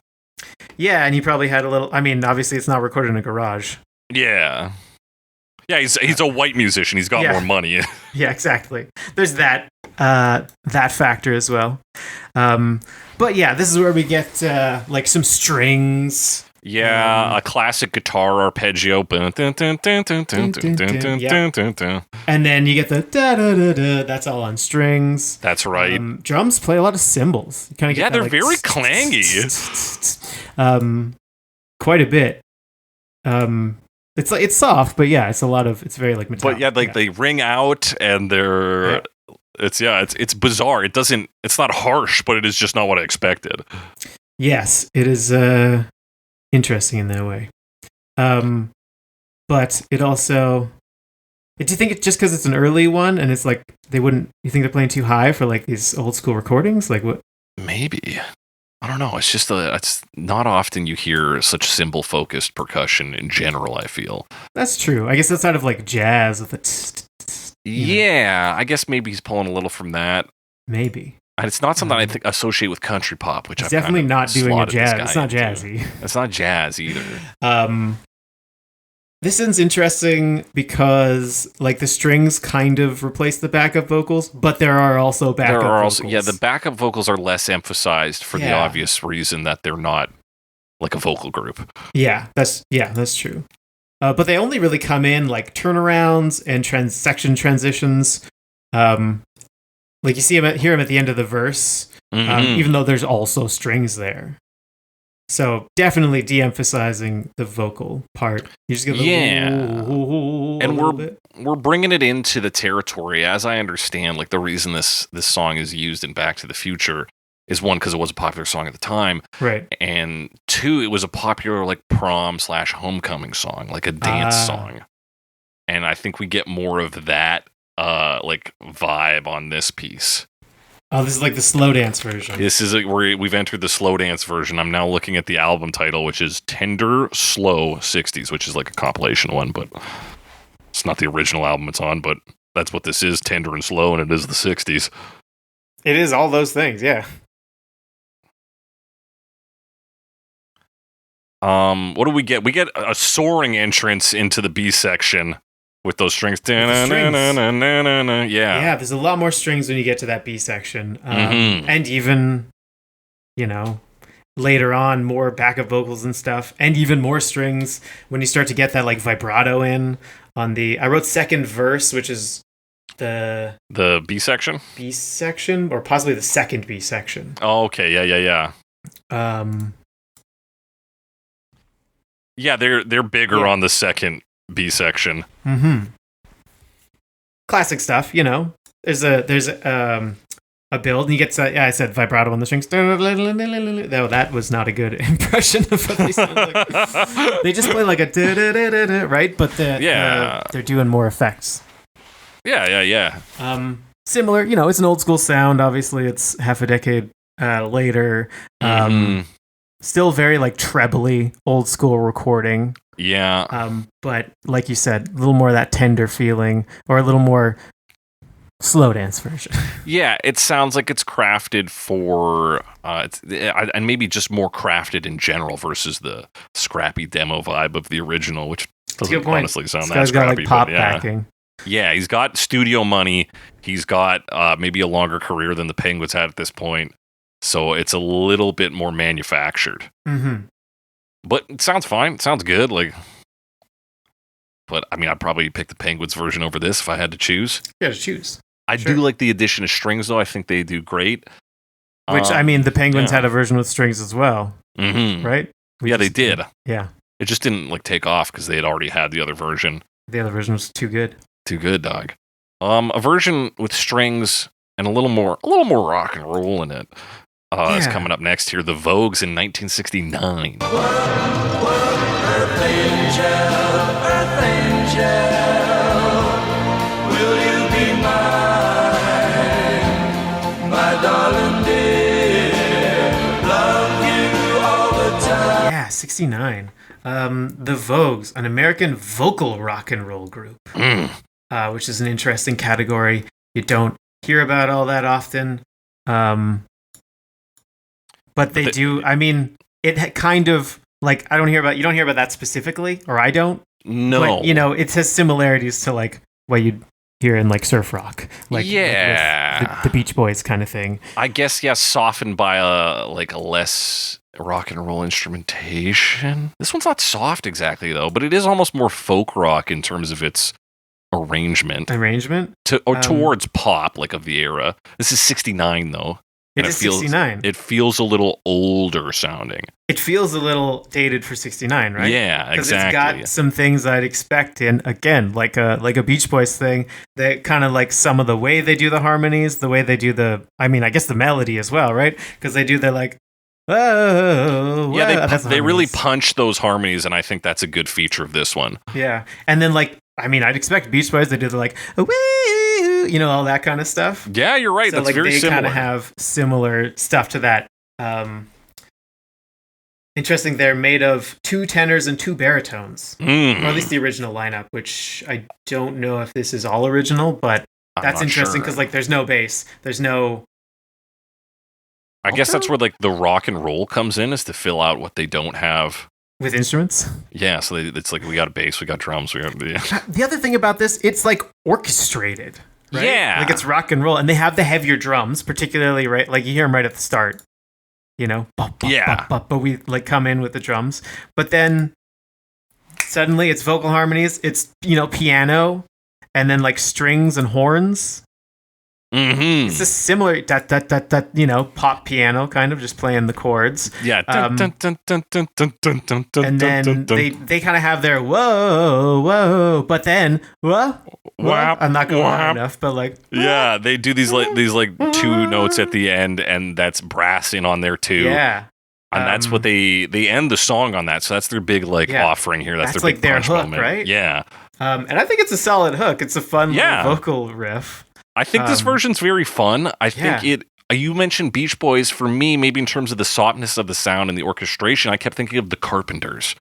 Yeah, and he probably had a little... I mean, obviously it's not recorded in a garage. Yeah. Yeah, he's a white musician. He's got more money. Yeah, exactly. There's that factor as well. But yeah, this is where we get some strings Yeah, a classic guitar arpeggio. And then you get the da-da-da-da. That's all on strings. That's right. Drums play a lot of cymbals. You kind of get they're very clangy. Quite a bit. It's soft, but yeah, it's very like metallic. But yeah, they ring out and they're... Yeah. It's bizarre. It's not harsh, but it is just not what I expected. Yes, it is interesting in that way. But it also... Do you think it's just because it's an early one and it's like you think they're playing too high for like these old school recordings? Like what? Maybe. I don't know. It's just it's not often you hear such cymbal focused percussion in general, I feel. That's true. I guess that's out of like jazz with it. Yeah, I guess maybe he's pulling a little from that. Maybe. And it's not something I think associate with country pop, which I'm definitely not doing a jazz. It's not jazzy. It's not jazz either. This one's interesting because like the strings kind of replace the backup vocals, but there are also backup vocals. The backup vocals are less emphasized for the obvious reason that they're not like a vocal group. Yeah, that's true. But they only really come in like turnarounds and section transitions. Like you hear him at the end of the verse, even though there's also strings there. So definitely de-emphasizing the vocal part. You just get and we're bringing it into the territory, as I understand. Like the reason this song is used in Back to the Future is one, because it was a popular song at the time, right? And two, it was a popular like prom/homecoming song, like a dance song. And I think we get more of that like vibe on this piece. Oh, this is like the slow dance version. This is where we've entered the slow dance version. I'm now looking at the album title, which is Tender Slow 60s, which is like a compilation one, but it's not the original album it's on, but that's what this is, Tender and Slow, and it is the 60s. It is all those things, yeah. What do we get? We get a soaring entrance into the B section. With those strings. Yeah, there's a lot more strings when you get to that B section. And even, later on, more backup vocals and stuff. And even more strings when you start to get that like vibrato in on I wrote second verse, which is the B section? B section, or possibly the second B section. Oh, okay. Yeah. Yeah, they're bigger on the second B section. Classic stuff, There's a build, and he gets I said vibrato on the strings. No, that was not a good impression of what they sound like. They just play like a da-da-da-da-da, right? But they're doing more effects. Yeah. Similar, it's an old school sound. Obviously, it's half a decade later. Still very like trebly old school recording. Yeah. But like you said, a little more of that tender feeling, or a little more slow dance version. Yeah, it sounds like it's crafted for, and maybe just more crafted in general versus the scrappy demo vibe of the original, which doesn't honestly sound that scrappy. Got like pop backing. Yeah, he's got studio money. He's got maybe a longer career than the Penguins had at this point. So it's a little bit more manufactured. But it sounds fine. It sounds good. But I mean, I'd probably pick the Penguins version over this if I had to choose. You had to choose. I do like the addition of strings, though. I think they do great. Which, I mean, the Penguins had a version with strings as well. Right? They did. Yeah. It just didn't take off because they had already had the other version. The other version was too good. Too good, dog. A version with strings and a little more rock and roll in it. Is coming up next here. The Vogues in 1969. Earth angel, will you be mine, my darling dear, love you all the time. Yeah, 69. The Vogues, an American vocal rock and roll group, which is an interesting category you don't hear about all that often. But they do. I mean, it kind of like you don't hear about that specifically, or I don't. No, but, it has similarities to like what you'd hear in like surf rock, like the Beach Boys kind of thing. I guess softened by a less rock and roll instrumentation. This one's not soft exactly though, but it is almost more folk rock in terms of its arrangement. Towards pop, like of the era. This is 69 though. It is 69. It feels a little older sounding. It feels a little dated for 69, right? Yeah, exactly. Because it's got some things I'd expect in, again, like a Beach Boys thing, that kind of like some of the way they do the harmonies, the way they do I guess the melody as well, right? Because they do their like, whoa. Yeah, they really punch those harmonies, and I think that's a good feature of this one. Yeah. And then like, I'd expect Beach Boys to do the like, woo, all that kind of stuff. Yeah, you're right. So, that's like, very similar. They kind of have similar stuff to that. Interesting, they're made of 2 tenors and 2 baritones. Or at least the original lineup, which I don't know if this is all original, but that's interesting because like there's no bass. There's no... I guess that's where like the rock and roll comes in, is to fill out what they don't have. With instruments? Yeah, so it's like we got a bass, we got drums, The other thing about this, it's like orchestrated. Right? Yeah. Like it's rock and roll, and they have the heavier drums, particularly, right? Like you hear them right at the start, but we like come in with the drums. But then suddenly it's vocal harmonies, it's, piano, and then like strings and horns. Mm-hmm. It's a similar pop piano kind of just playing the chords. Yeah. And then they kind of have their whoa, but then whoa. I'm not going high enough, but like yeah, they do these 2 notes at the end, and that's brass in on there too. Yeah. And that's what they end the song on that. So that's their big offering here. That's their like big their punch hook, moment. right? Yeah. And I think it's a solid hook. It's a fun little vocal riff. I think this version's very fun. I think you mentioned Beach Boys. For me, maybe in terms of the softness of the sound and the orchestration, I kept thinking of the Carpenters.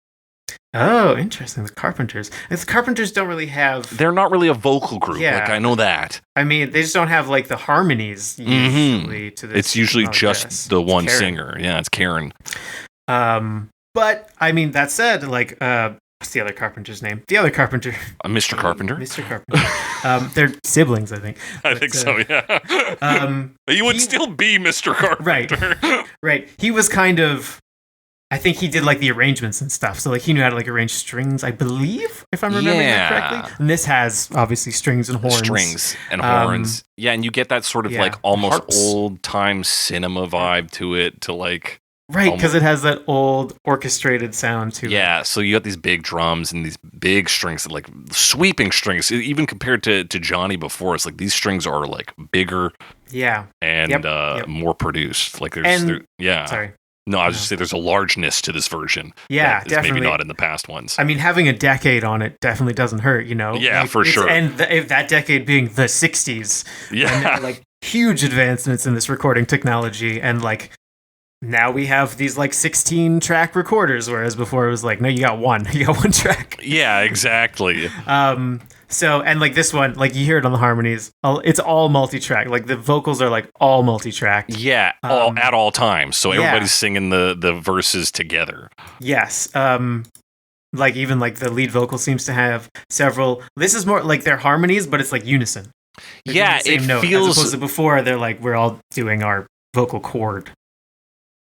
Oh, interesting. The Carpenters. The Carpenters don't really have... They're not really a vocal group. Yeah. Like, I know that. They just don't have like the harmonies usually to this. It's usually just the one singer. Yeah, it's Karen. But, that said, like... what's the other Carpenter's name? The other Carpenter. Mr. Carpenter? Mr. Carpenter. They're siblings, I think. I think so, yeah. You would still be Mr. Carpenter. Right. He was kind of... I think he did like the arrangements and stuff. So like he knew how to like arrange strings, I believe, if I'm remembering that correctly. And this has obviously strings and horns. Strings and horns. Yeah, and you get that sort of like almost old-time cinema vibe to it, to like... Right, because it has that old orchestrated sound to it. Yeah, so you got these big drums and these big strings, like sweeping strings. Even compared to Johnny before, it's like these strings are like bigger, and more produced. Like Sorry. No, I was just saying there's a largeness to this version. Yeah, that is definitely. Maybe not in the past ones. Having a decade on it definitely doesn't hurt, Yeah, for sure. And if that decade being the 60s. Yeah. And like huge advancements in this recording technology, and like now we have these like 16 track recorders, whereas before it was like, no, you got one track. Yeah, exactly. So, and like this one, like you hear it on the harmonies, it's all multi-track. Like the vocals are like all multi-track. Yeah, at all times. So everybody's singing the verses together. Yes. Like even like the lead vocal seems to have several. This is more like their harmonies, but it's like unison. It feels, as opposed to before, they're like, we're all doing our vocal chord.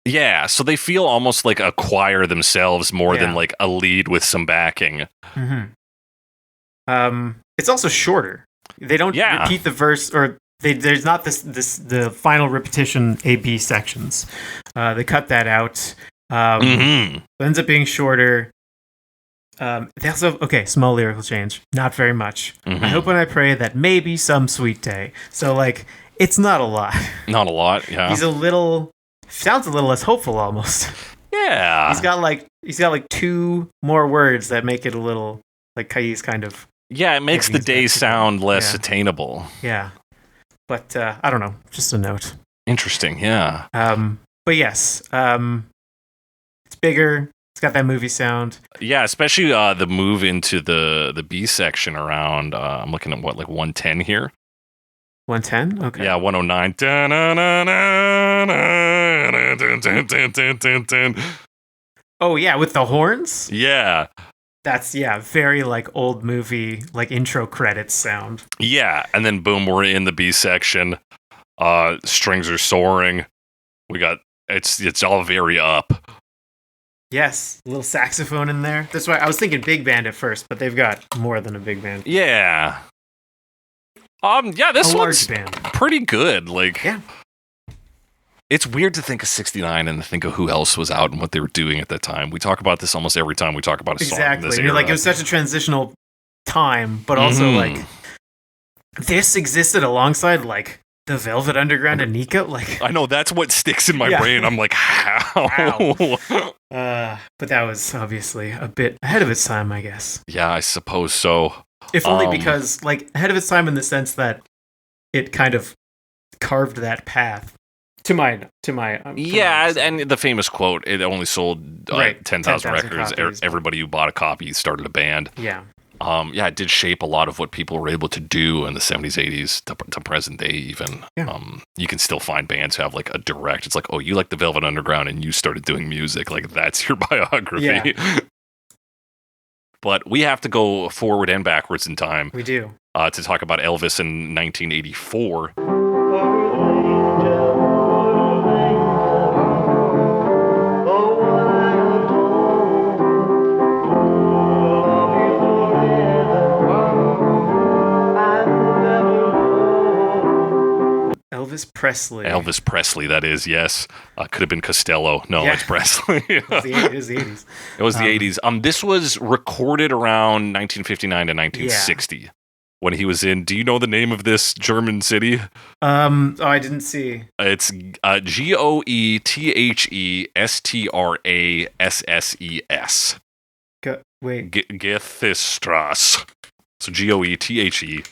Yeah, so they feel almost like a choir themselves more than like a lead with some backing. Mm-hmm. It's also shorter. They don't repeat the verse, or there's not the final repetition A-B sections. They cut that out. It ends up being shorter. They also small lyrical change, not very much. I hope and I pray that maybe some sweet day. So like, it's not a lot. Not a lot. Yeah. Sounds a little less hopeful almost. Yeah. He's got like 2 more words that make it a little like he's kind of. Yeah, it makes the day sound less attainable. Yeah. But I don't know, just a note. Interesting, yeah. But yes, it's bigger. It's got that movie sound. Yeah, especially the move into the B section around I'm looking at what, like 110 here. 110? Okay. Yeah, 109. Oh, yeah, with the horns? Yeah. That's, very like old movie, like intro credits sound. Yeah, and then boom, we're in the B section. Strings are soaring. We got, it's all very up. Yes, a little saxophone in there. That's why I was thinking big band at first, but they've got more than a big band. Yeah. Yeah, this one's band. Pretty good. Like, yeah. It's weird to think of 69 and think of who else was out and what they were doing at that time. We talk about this almost every time we talk about a song. Exactly. You're like, it was such a transitional time, but also like this existed alongside like the Velvet Underground and Nico. Like, I know that's what sticks in my brain. I'm like, how? Wow. But that was obviously a bit ahead of its time, I guess. Yeah, I suppose so. If only because like ahead of its time in the sense that it kind of carved that path. To my and the famous quote, it only sold 10,000 records. Copies. Everybody who bought a copy started a band. Yeah. It did shape a lot of what people were able to do in the 70s, 80s to present day even. Yeah. You can still find bands who have like a direct, it's like, oh, you like the Velvet Underground and you started doing music. Like, that's your biography. Yeah. But we have to go forward and backwards in time. We do. To talk about Elvis in 1984. Elvis Presley, that is, yes. Could have been Costello. No, It's Presley. It was the 80s. It was the 80s. This was recorded around 1959 to 1960 when he was in, do you know the name of this German city? I didn't see. It's Goethestrasses. Wait. Goethestrasse. So Goethestrasses.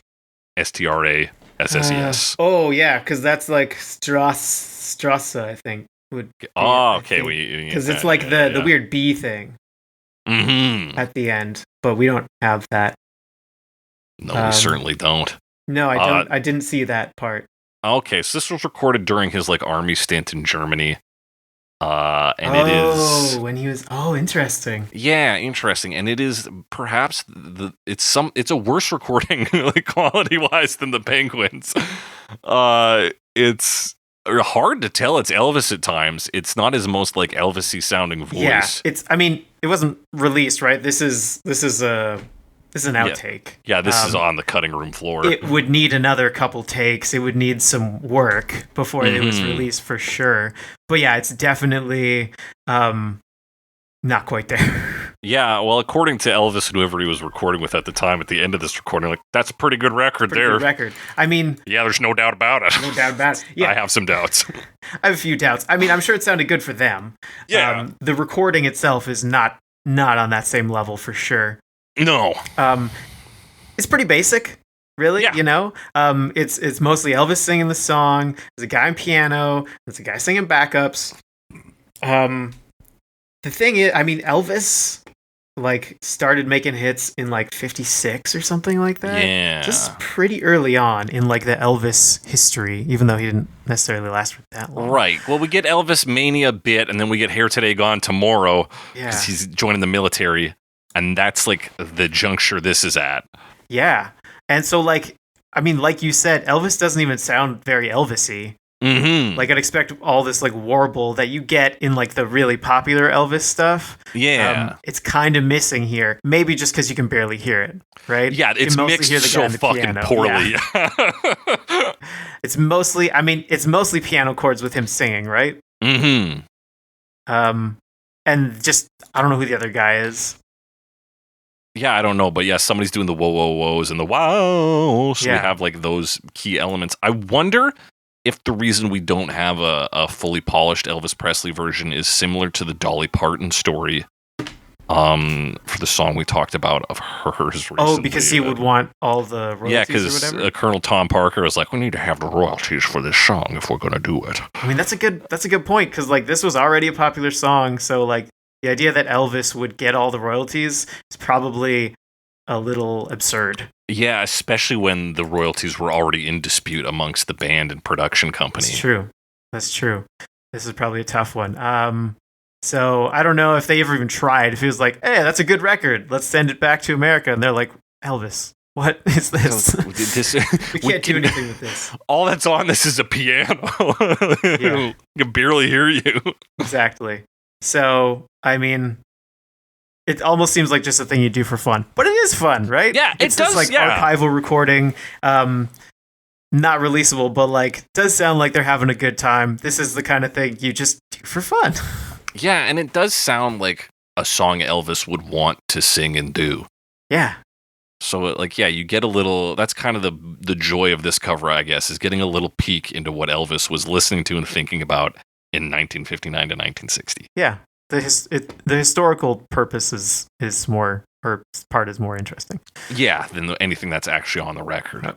Oh yeah, because that's like Strasse, I think would. Okay. Because it's like the weird B thing at the end, but we don't have that. No, we certainly don't. No, I don't. I didn't see that part. Okay, so this was recorded during his like army stint in Germany. It is when he was interesting. Yeah, interesting. And it is perhaps it's a worse recording like quality wise than the Penguins. It's hard to tell it's Elvis at times. It's not his most like Elvis-y sounding voice. Yeah, it wasn't released, right? This is an outtake. Yeah, this is on the cutting room floor. It would need another couple takes. It would need some work before it was released for sure. But yeah, it's definitely not quite there. Yeah, well, according to Elvis and whoever he was recording with at the time, at the end of this recording, like, that's a pretty good record there. Good record. I mean... Yeah, there's no doubt about it. No doubt about it. Yeah. I have some doubts. I have a few doubts. I mean, I'm sure it sounded good for them. Yeah. The recording itself is not on that same level for sure. No. It's pretty basic, really. Yeah. You know, it's mostly Elvis singing the song. There's a guy on piano. There's a guy singing backups. The thing is, I mean, Elvis like started making hits in like 56 or something like that. Yeah. Just pretty early on in like the Elvis history, even though he didn't necessarily last for that long. Right. Well, we get Elvis Mania a bit, and then we get Hair Today Gone Tomorrow because he's joining the military. And that's like the juncture this is at. Yeah. And so like, I mean, like you said, Elvis doesn't even sound very Elvis-y. Mm-hmm. Like I'd expect all this like warble that you get in like the really popular Elvis stuff. Yeah. It's kind of missing here. Maybe just because you can barely hear it, right? Yeah, it's mixed so fucking poorly. Yeah. It's mostly piano chords with him singing, right? Mm-hmm. And just, I don't know who the other guy is. Yeah, I don't know, but yeah, somebody's doing the whoa, whoa, whoas and the wow. So we Yeah. have like those key elements. I wonder if the reason we don't have a fully polished Elvis Presley version is similar to the Dolly Parton story for the song we talked about of hers recently. Oh, because he would want all the royalties yeah, or because whatever? Colonel Tom Parker was like, we need to have the royalties for this song if we're going to do it. I mean, that's a good point, because like this was already a popular song, so like the idea that Elvis would get all the royalties is probably a little absurd. Yeah, especially when the royalties were already in dispute amongst the band and production company. That's true. This is probably a tough one. So I don't know if they ever even tried. If he was like, hey, that's a good record, let's send it back to America. And they're like, Elvis, what is this? We can't do anything with this. All that's on this is a piano. I can barely hear you. Exactly. So, I mean, it almost seems like just a thing you do for fun, but it is fun, right? Yeah, it's just like archival recording, not releasable, but like does sound like they're having a good time. This is the kind of thing you just do for fun. Yeah, and it does sound like a song Elvis would want to sing and do. Yeah. So you get a little, that's kind of the joy of this cover, I guess, is getting a little peek into what Elvis was listening to and thinking about in 1959 to 1960. Yeah. The historical purpose is more, or part is more interesting. Yeah, than anything that's actually on the record.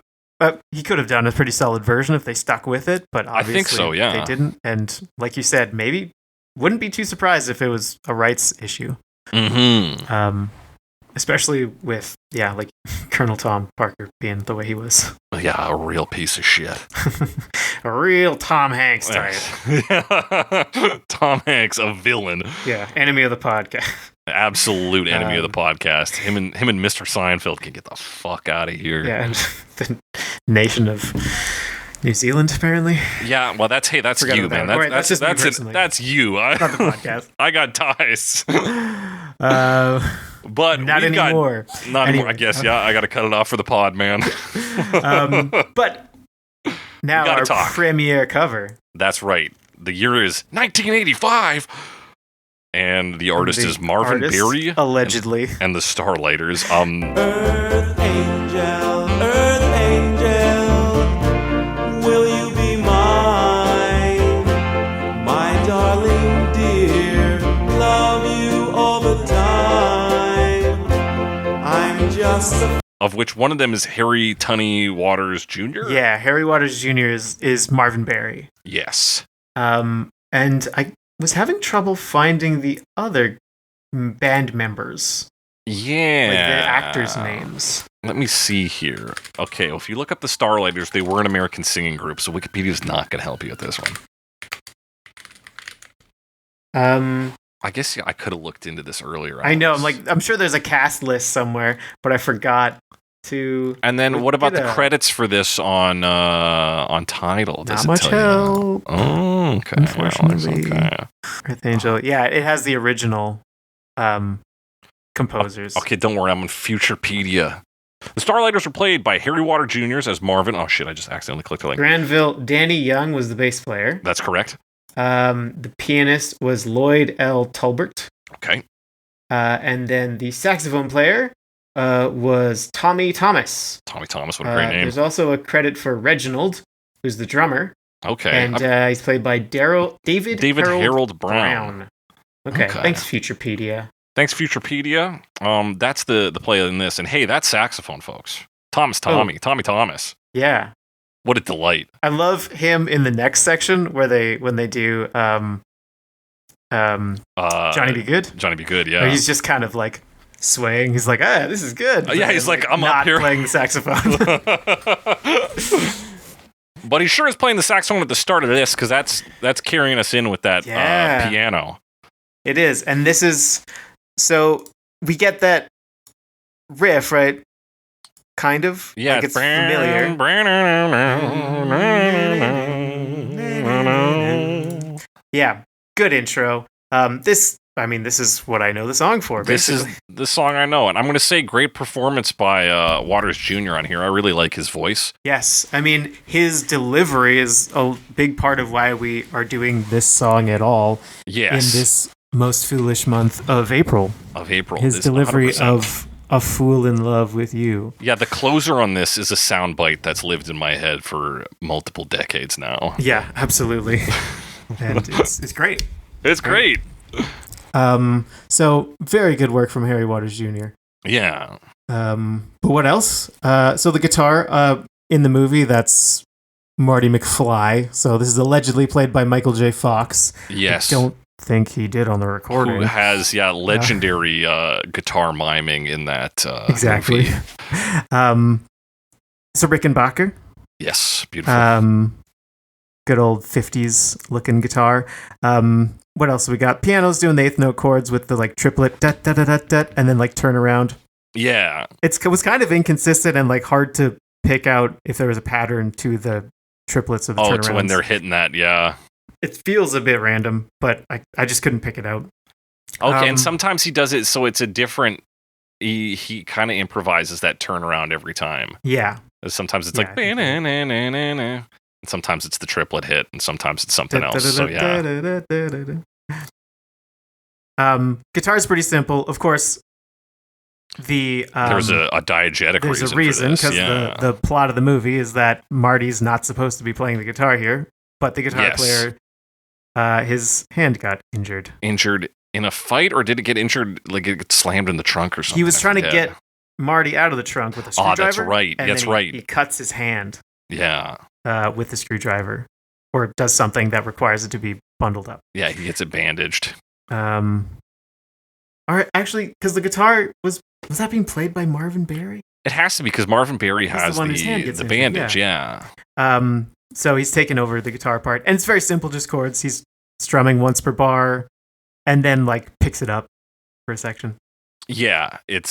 He could have done a pretty solid version if they stuck with it, but obviously I think so, yeah. They didn't. And like you said, maybe wouldn't be too surprised if it was a rights issue. Mm-hmm. Especially with, like Colonel Tom Parker being the way he was. Yeah, a real piece of shit. A real Tom Hanks type. Tom Hanks, a villain. Yeah, enemy of the podcast. Absolute enemy of the podcast. Him and Mr. Seinfeld can get the fuck out of here. Yeah, and the nation of New Zealand, apparently. Yeah, well, that's you, man. That's you. Not the podcast. I got ties. But not anymore. Not anymore, I guess. Yeah, I got to cut it off for the pod, man. But now our premiere cover. That's right. The year is 1985. And the artist is Marvin Berry. Allegedly. And the Starlighters. Earth angel, will you be mine? My darling dear, love you all the time. I'm just a... Of which one of them is Harry Tunney Waters Jr.? Yeah, Harry Waters Jr. is Marvin Berry. Yes. And I was having trouble finding the other band members. Yeah. Like the actors' names. Let me see here. Okay, well, if you look up the Starlighters, they were an American singing group, so Wikipedia's not going to help you with this one. I guess I could have looked into this earlier. I know. I'm sure there's a cast list somewhere, but I forgot to. And then what about the credits for this on Tidal? Not much help. Oh, okay. Unfortunately. Okay. Earth Angel. Yeah, it has the original composers. Okay, don't worry. I'm on Futurepedia. The Starlighters were played by Harry Waters Jr. as Marvin. Oh shit! I just accidentally clicked the link. Granville Danny Young was the bass player. That's correct. The pianist was Lloyd L. Tolbert. Okay. And then the saxophone player was Tommy Thomas. Tommy Thomas, what a great name. There's also a credit for Reginald, who's the drummer. Okay. And he's played by David Harold Brown. Okay. Thanks, Futurepedia. Thanks, Futurepedia. That's the play in this. And hey, that's saxophone, folks. Tommy Thomas. Yeah. What a delight. I love him in the next section when they do Johnny Be Good. Johnny Be Good, yeah. Where he's just kind of like swaying. He's like, this is good. Yeah, he's like, I'm not up here playing the saxophone. But he sure is playing the saxophone at the start of this because that's carrying us in with that piano. It is, and this is so we get that riff, right? Kind of. Yeah, like it's familiar. Yeah, good intro. This is what I know the song for, basically. This is the song I know. And I'm going to say great performance by Waters Jr. on here. I really like his voice. Yes. I mean, his delivery is a big part of why we are doing this song at all. Yes. In this most foolish month of April. His delivery 100%. of A Fool in Love with You. Yeah, the closer on this is a soundbite that's lived in my head for multiple decades now. Yeah, absolutely. And it's great. It's great. So very good work from Harry Waters Jr. Yeah. But what else? So the guitar in the movie, that's Marty McFly. So this is allegedly played by Michael J. Fox. Yes. I don't think he did on the recording. Who has legendary guitar miming in that exactly. movie. So Rickenbacker. Yes, beautiful. Good old 50s looking guitar. What else we got? Piano's doing the eighth note chords with the like triplet da da da da da, and then like turn around. Yeah, it was kind of inconsistent and like hard to pick out if there was a pattern to the triplets of the turnarounds. It's when they're hitting that. Yeah, it feels a bit random, but I just couldn't pick it out. Okay, and sometimes he does it so it's a different. He kind of improvises that turnaround every time. Yeah. Sometimes it's like, and sometimes it's the triplet hit, and sometimes it's something else. So yeah. Guitar's pretty simple, of course. There's a diegetic reason. There's a reason because the plot of the movie is that Marty's not supposed to be playing the guitar here, but the guitar player, his hand got injured. Injured in a fight, or did it get injured? Like it got slammed in the trunk or something? He was trying to get Marty out of the trunk with a screwdriver. Oh, that's right. That's right. He cuts his hand. Yeah. With the screwdriver, or does something that requires it to be bundled up. Yeah, he gets it bandaged. All right, actually, because the guitar was that being played by Marvin Berry? It has to be because Marvin Berry has the bandage. Yeah. So he's taken over the guitar part, and it's very simple, just chords. He's strumming once per bar, and then like picks it up for a section. Yeah, it's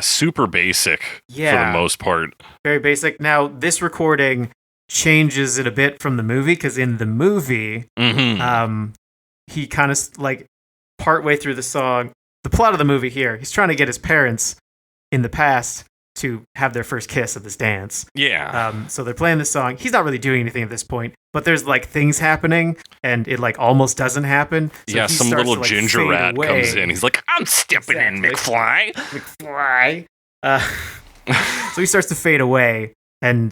super basic for the most part. Very basic. Now this recording changes it a bit from the movie, because in the movie, he kind of like partway through the song. The plot of the movie here, he's trying to get his parents in the past to have their first kiss at this dance. Yeah. So they're playing this song. He's not really doing anything at this point, but there's like things happening, and it like almost doesn't happen. So some little ginger rat comes in. He's like, "I'm stepping in, McFly." McFly. So he starts to fade away, and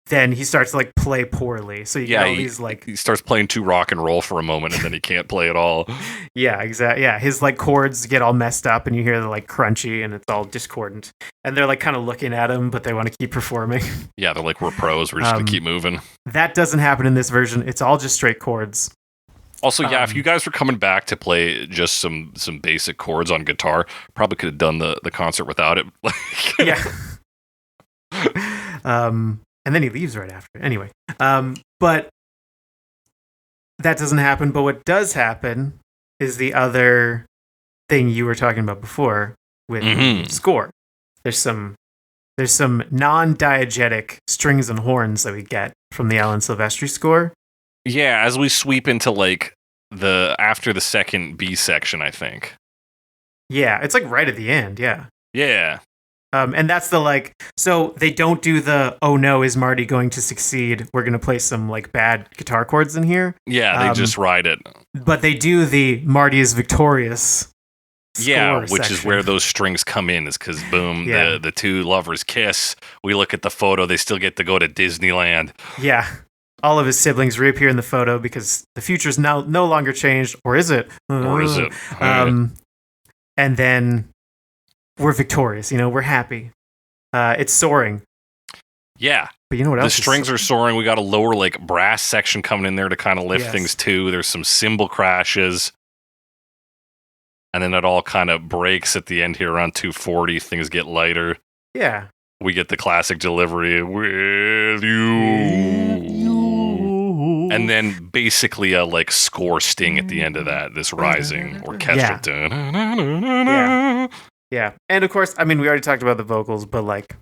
then he starts to like play poorly. So you get all these like he starts playing too rock and roll for a moment, and then he can't play at all. Yeah, exactly. Yeah, his like chords get all messed up, and you hear the like crunchy, and it's all discordant. And they're like kind of looking at him, but they want to keep performing. Yeah, they're like, "We're pros. We're just gonna keep moving." That doesn't happen in this version. It's all just straight chords. Also, if you guys were coming back to play just some basic chords on guitar, probably could have done the concert without it. Yeah. And then he leaves right after. Anyway, but that doesn't happen. But what does happen is the other thing you were talking about before with score. There's some non-diegetic strings and horns that we get from the Alan Silvestri score. Yeah, as we sweep into like after the second B section, I think. Yeah, it's like right at the end. Yeah. Yeah. And that's the like, so they don't do the, "Oh no, is Marty going to succeed? We're going to play some like bad guitar chords in here." Yeah, they just ride it. But they do the Marty is victorious. Yeah, which is where those strings come in, is because boom, the two lovers kiss. We look at the photo, they still get to go to Disneyland. Yeah. All of his siblings reappear in the photo because the future's now no longer changed, or is it? Or is it? And then we're victorious, we're happy. It's soaring. Yeah. But you know what else? The strings are soaring. We got a lower like brass section coming in there to kind of lift things too. There's some cymbal crashes. And then it all kind of breaks at the end here around 2:40. Things get lighter. Yeah. We get the classic delivery, "With you." And then basically a like score sting at the end of that. This rising orchestra. Yeah. And of course, I mean, we already talked about the vocals, but like,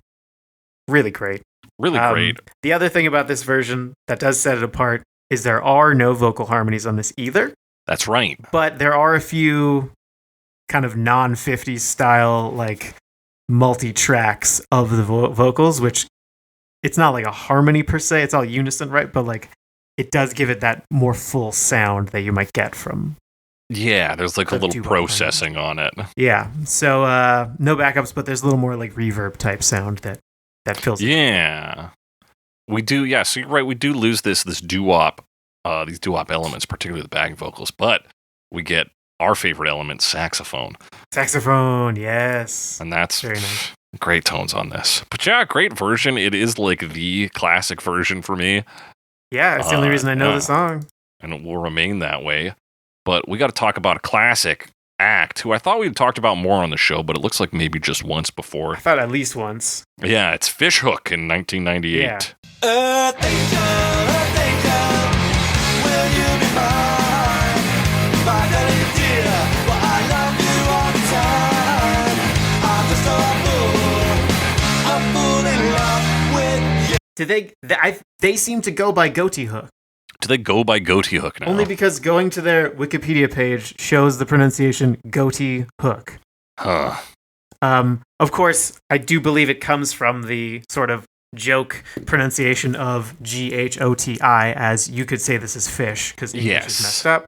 really great. Really great. The other thing about this version that does set it apart is there are no vocal harmonies on this either. That's right. But there are a few kind of non-50s style, like, multi-tracks of the vocals, which it's not like a harmony per se. It's all unison, right? But like, it does give it that more full sound that you might get from. Yeah, there's like a little processing on it. Yeah, so no backups, but there's a little more like reverb type sound that fills it. Yeah. We do, so you're right, we do lose this doo-wop, these doo-wop elements, particularly the backing vocals, but we get our favorite element, saxophone. Saxophone, yes. And that's very nice. Great tones on this. But yeah, great version. It is like the classic version for me. Yeah, it's the only reason I know the song. And it will remain that way. But we got to talk about a classic act who I thought we'd talked about more on the show, but it looks like maybe just once before. I thought at least once. Yeah, it's Fishhook in 1998. Yeah. Earth angel, will you be mine? Finally, dear, well, I love you all the time. I'm just a fool in love with you. Did they seem to go by Ghoti Hook. Do they go by Ghoti Hook now? Only because going to their Wikipedia page shows the pronunciation Ghoti Hook. Huh. Of course, I do believe it comes from the sort of joke pronunciation of Ghoti, as you could say this is fish because English is messed up,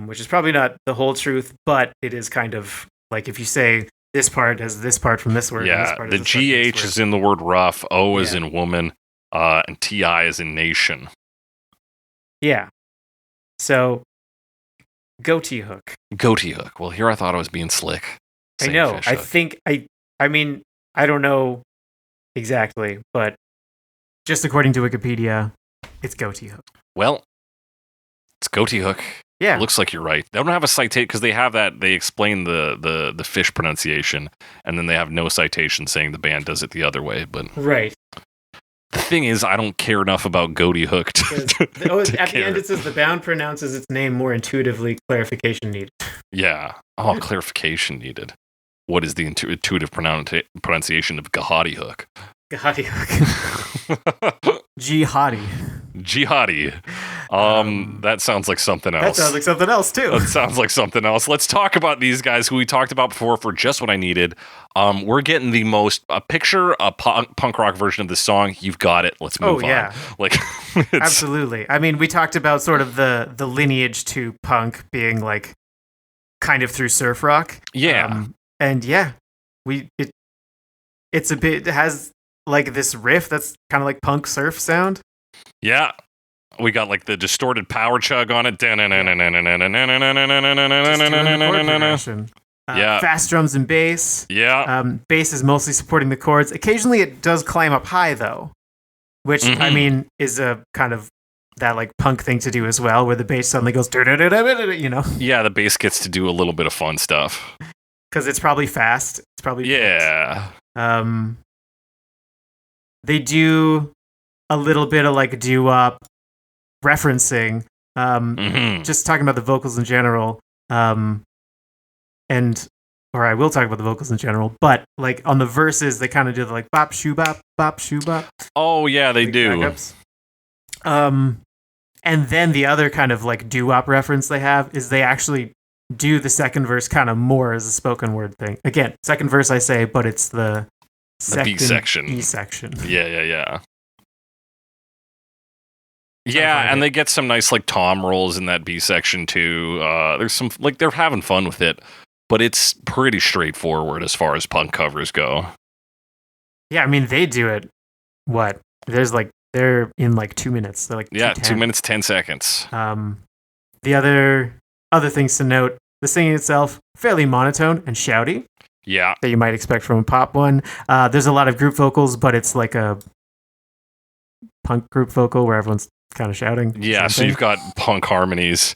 which is probably not the whole truth, but it is kind of like if you say this part has this part from this word. And this part the GH is in the word rough, O is in woman, and TI is in nation. Yeah. So, Ghoti Hook. Ghoti Hook. Well, here I thought I was being slick. I know. I think I mean, I don't know exactly, but just according to Wikipedia, it's Ghoti Hook. Well, it's Ghoti Hook. Yeah. It looks like you're right. They don't have a citation because they have that. They explain the fish pronunciation, and then they have no citation saying the band does it the other way. But right. The thing is, I don't care enough about Ghoti Hook at the end it says the band pronounces its name more intuitively. Clarification needed. Yeah. Oh, clarification needed. What is the intuitive pronunciation of Ghoti Hook? Ghoti Hook. Jihadi. Jihadi. That sounds like something else. That sounds like something else, too. That sounds like something else. Let's talk about these guys who we talked about before for Just What I Needed. We're getting the most, picture a punk rock version of this song. You've got it. Let's move on. Like, absolutely. I mean, we talked about sort of the lineage to punk being like kind of through surf rock. Yeah. And yeah, it's a bit, it has like this riff that's kind of like punk surf sound. Yeah. We got like the distorted power chug on it. Yeah. Fast drums and bass. Yeah. Bass is mostly supporting the chords. Occasionally it does climb up high though, which I mean is a kind of that like punk thing to do as well, where the bass suddenly goes, you know? Yeah, the bass gets to do a little bit of fun stuff. Because it's probably fast. It's probably they do a little bit of like doo-wop referencing. Just talking about the vocals in general. Or I will talk about the vocals in general, but like on the verses, they kind of do the like bop shoo bop shoo bop. Oh yeah, they do. Backups. And then the other kind of like doo-wop reference they have is they actually do the second verse kind of more as a spoken word thing. Again, second verse I say, but it's the B section. E section. Yeah. Yeah, and they get some nice like tom rolls in that B section too. There's some like they're having fun with it, but it's pretty straightforward as far as punk covers go. Yeah, I mean they do it. What? They're in like 2 minutes. They're like 2 minutes 10 seconds. The other things to note: the singing itself fairly monotone and shouty. Yeah, that you might expect from a pop one. There's a lot of group vocals, but it's like a punk group vocal where everyone's kind of shouting. Yeah, so you've got punk harmonies,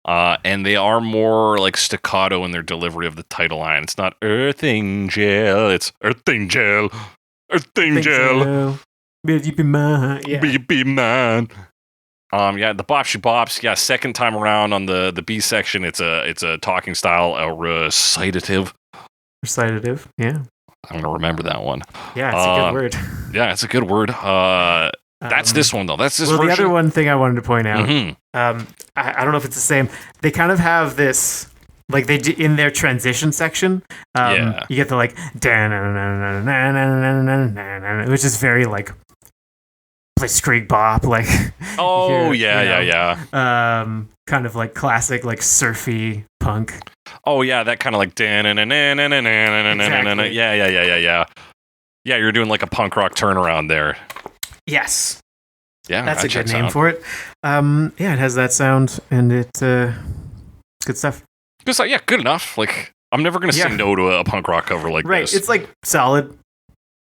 and they are more like staccato in their delivery of the title line. It's not Earth Angel, it's Earth Angel, Earth Angel. Will you be mine? Yeah. Will you be mine? Yeah, the bop she bops. Yeah, second time around on the B section, it's a talking style, a recitative. Recitative, yeah. I'm gonna remember that one. Yeah, it's a good word. Yeah, it's a good word. That's this one though. That's this version. The other one thing I wanted to point out. I don't know if it's the same. They kind of have this, like they do in their transition section. You get the like, which is very like blitzkrieg bop, like. Oh yeah. Kind of like classic, like surfy punk. Oh yeah, that kind of like exactly. Yeah. Yeah, you're doing like a punk rock turnaround there. Yes. Yeah, that's a good name for it. Yeah, it has that sound, and it's good stuff. Good stuff. Yeah, good enough. Like I'm never gonna say no to a punk rock cover like this. Right. It's like solid,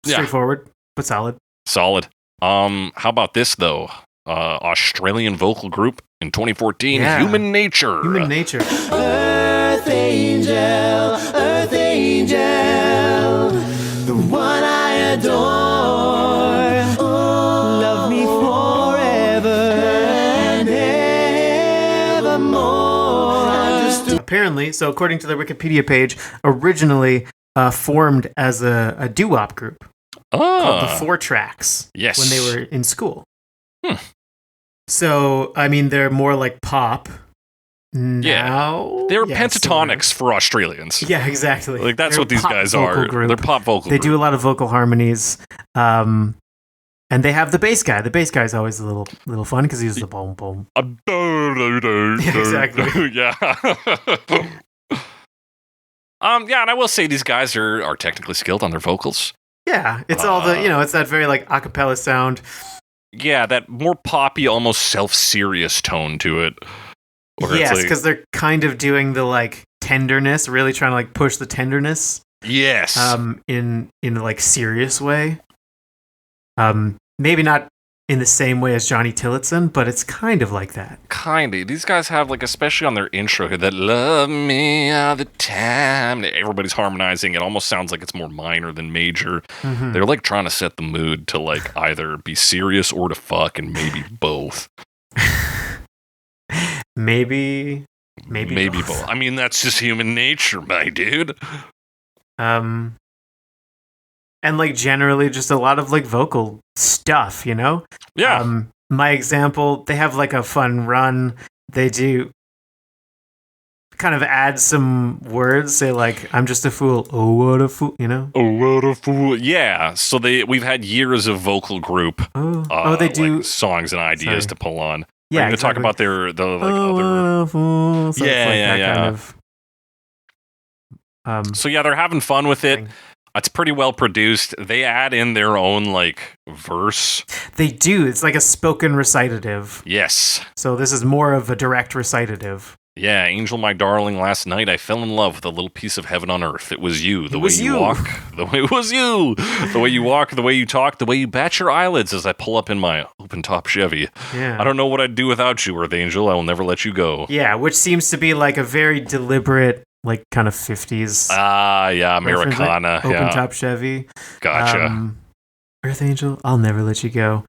straightforward, but solid. Solid. How about this though? Australian vocal group in 2014, Human Nature. Human Nature. Earth Angel, the one I adore. Love me forever and evermore. Apparently, so according to the Wikipedia page, originally formed as a doo-wop group called the Four Tracks. Yes. When they were in school. So, I mean, they're more like pop now. They're Yeah, pentatonics for Australians. Yeah, exactly. Like that's They're what a these pop guys vocal are. group. They're pop vocal. They group. do a lot of vocal harmonies. And they have the bass guy. The bass guy is always a little fun because he's the boom boom. Yeah, exactly. Yeah. Yeah, and I will say these guys are technically skilled on their vocals. Yeah, it's all the it's that very like a cappella sound. Yeah, that more poppy, almost self-serious tone to it. Yes, because they're kind of doing the like tenderness, really trying to like push the tenderness. Yes. In a like serious way. Maybe not in the same way as Johnny Tillotson, but it's kind of like that. Kinda. These guys have like, especially on their intro, that "love me all the time." Everybody's harmonizing. It almost sounds like it's more minor than major. Mm-hmm. They're like trying to set the mood to like either be serious or to fuck, and maybe both. Maybe both. I mean, that's just human nature, my dude. And like generally just a lot of like vocal stuff, you know? Yeah. My example, they have like a fun run. They do kind of add some words, say like, "I'm just a fool." Oh, what a fool, you know? Oh, what a fool. Yeah. So we've had years of vocal group. They do like songs and ideas to pull on. Yeah, Are you gonna talk about the other? Fool, Yeah. Kind of, so yeah, they're having fun with it. thing. It's pretty well produced. They add in their own like verse. They do. It's like a spoken recitative. Yes. So this is more of a direct recitative. Yeah, "Angel, my darling, last night I fell in love with a little piece of heaven on earth. It was you, the way you walk, the way it was you, the way you walk, the way you talk, the way you bat your eyelids as I pull up in my open-top Chevy. Yeah. I don't know what I'd do without you, Earth Angel. I will never let you go." Yeah, which seems to be like a very deliberate, like kind of 50s. Yeah, Americana. Open Yeah, top Chevy. gotcha. Earth Angel, I'll never let you go.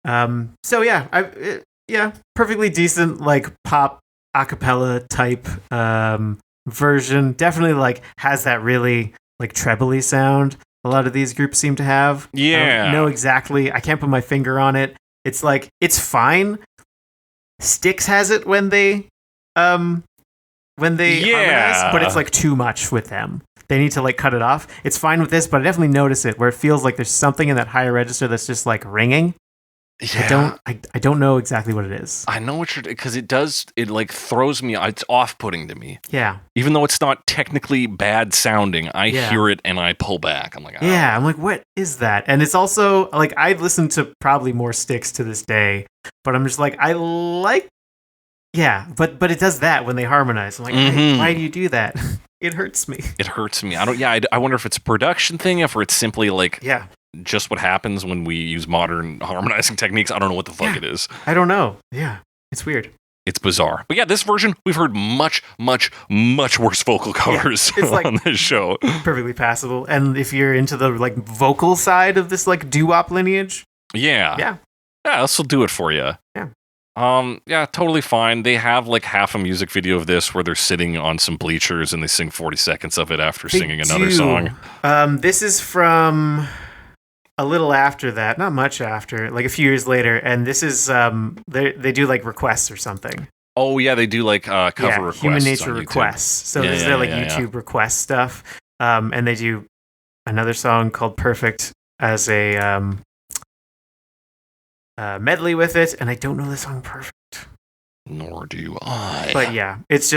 So yeah, perfectly decent like pop a cappella type version. Definitely like has that really like trebly sound a lot of these groups seem to have. Yeah. I don't know exactly. I can't put my finger on it. It's like it's fine. Styx has it when they harmonize, but it's like too much with them. They need to like cut it off. It's fine with this, but I definitely notice it where it feels like there's something in that higher register that's just like ringing. Yeah. I don't know exactly what it is. I know what you're, because it like throws me, it's off-putting to me. Yeah. Even though it's not technically bad sounding, I hear it and I pull back. I'm like, oh. Yeah, I'm like, what is that? And it's also like I listen to probably more Styx to this day, but I'm just like, I like, but it does that when they harmonize. I'm like, why do you do that? It hurts me. It hurts me. I wonder if it's a production thing, if it's simply like just what happens when we use modern harmonizing techniques. I don't know what the fuck it is. I don't know. Yeah, it's weird. It's bizarre. But yeah, this version, we've heard much, much, much worse vocal covers it's like on this show. Perfectly passable. And if you're into the like vocal side of this like doo-wop lineage, Yeah, this will do it for you. Yeah, totally fine. They have like half a music video of this where they're sitting on some bleachers and they sing 40 seconds of it after singing another song. This is from a little after that, not much after, like a few years later, and this is they do like requests or something. Oh yeah, they do like cover requests. Human Nature on requests. So Yeah, this is their like YouTube request stuff, and they do another song called "Perfect" as a medley with it, and I don't know the song "Perfect." Nor do I. But yeah, it's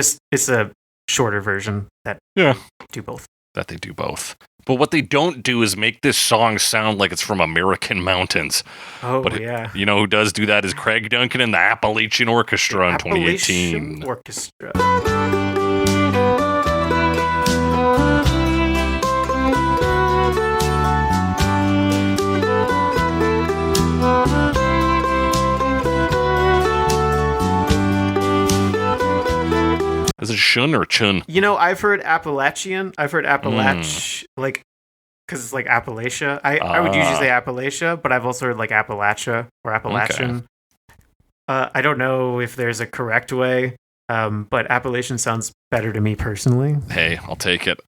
a shorter version that do both. That they do both. But what they don't do is make this song sound like it's from American mountains. Oh, but you know who does do that is Craig Duncan and the Appalachian Orchestra in 2018. Appalachian Orchestra. Is it shun or chun? You know, I've heard Appalachian. I've heard like, because it's like Appalachia. I would usually say Appalachia, but I've also heard like Appalachia or Appalachian. Okay. I don't know if there's a correct way, but Appalachian sounds better to me personally. Hey, I'll take it.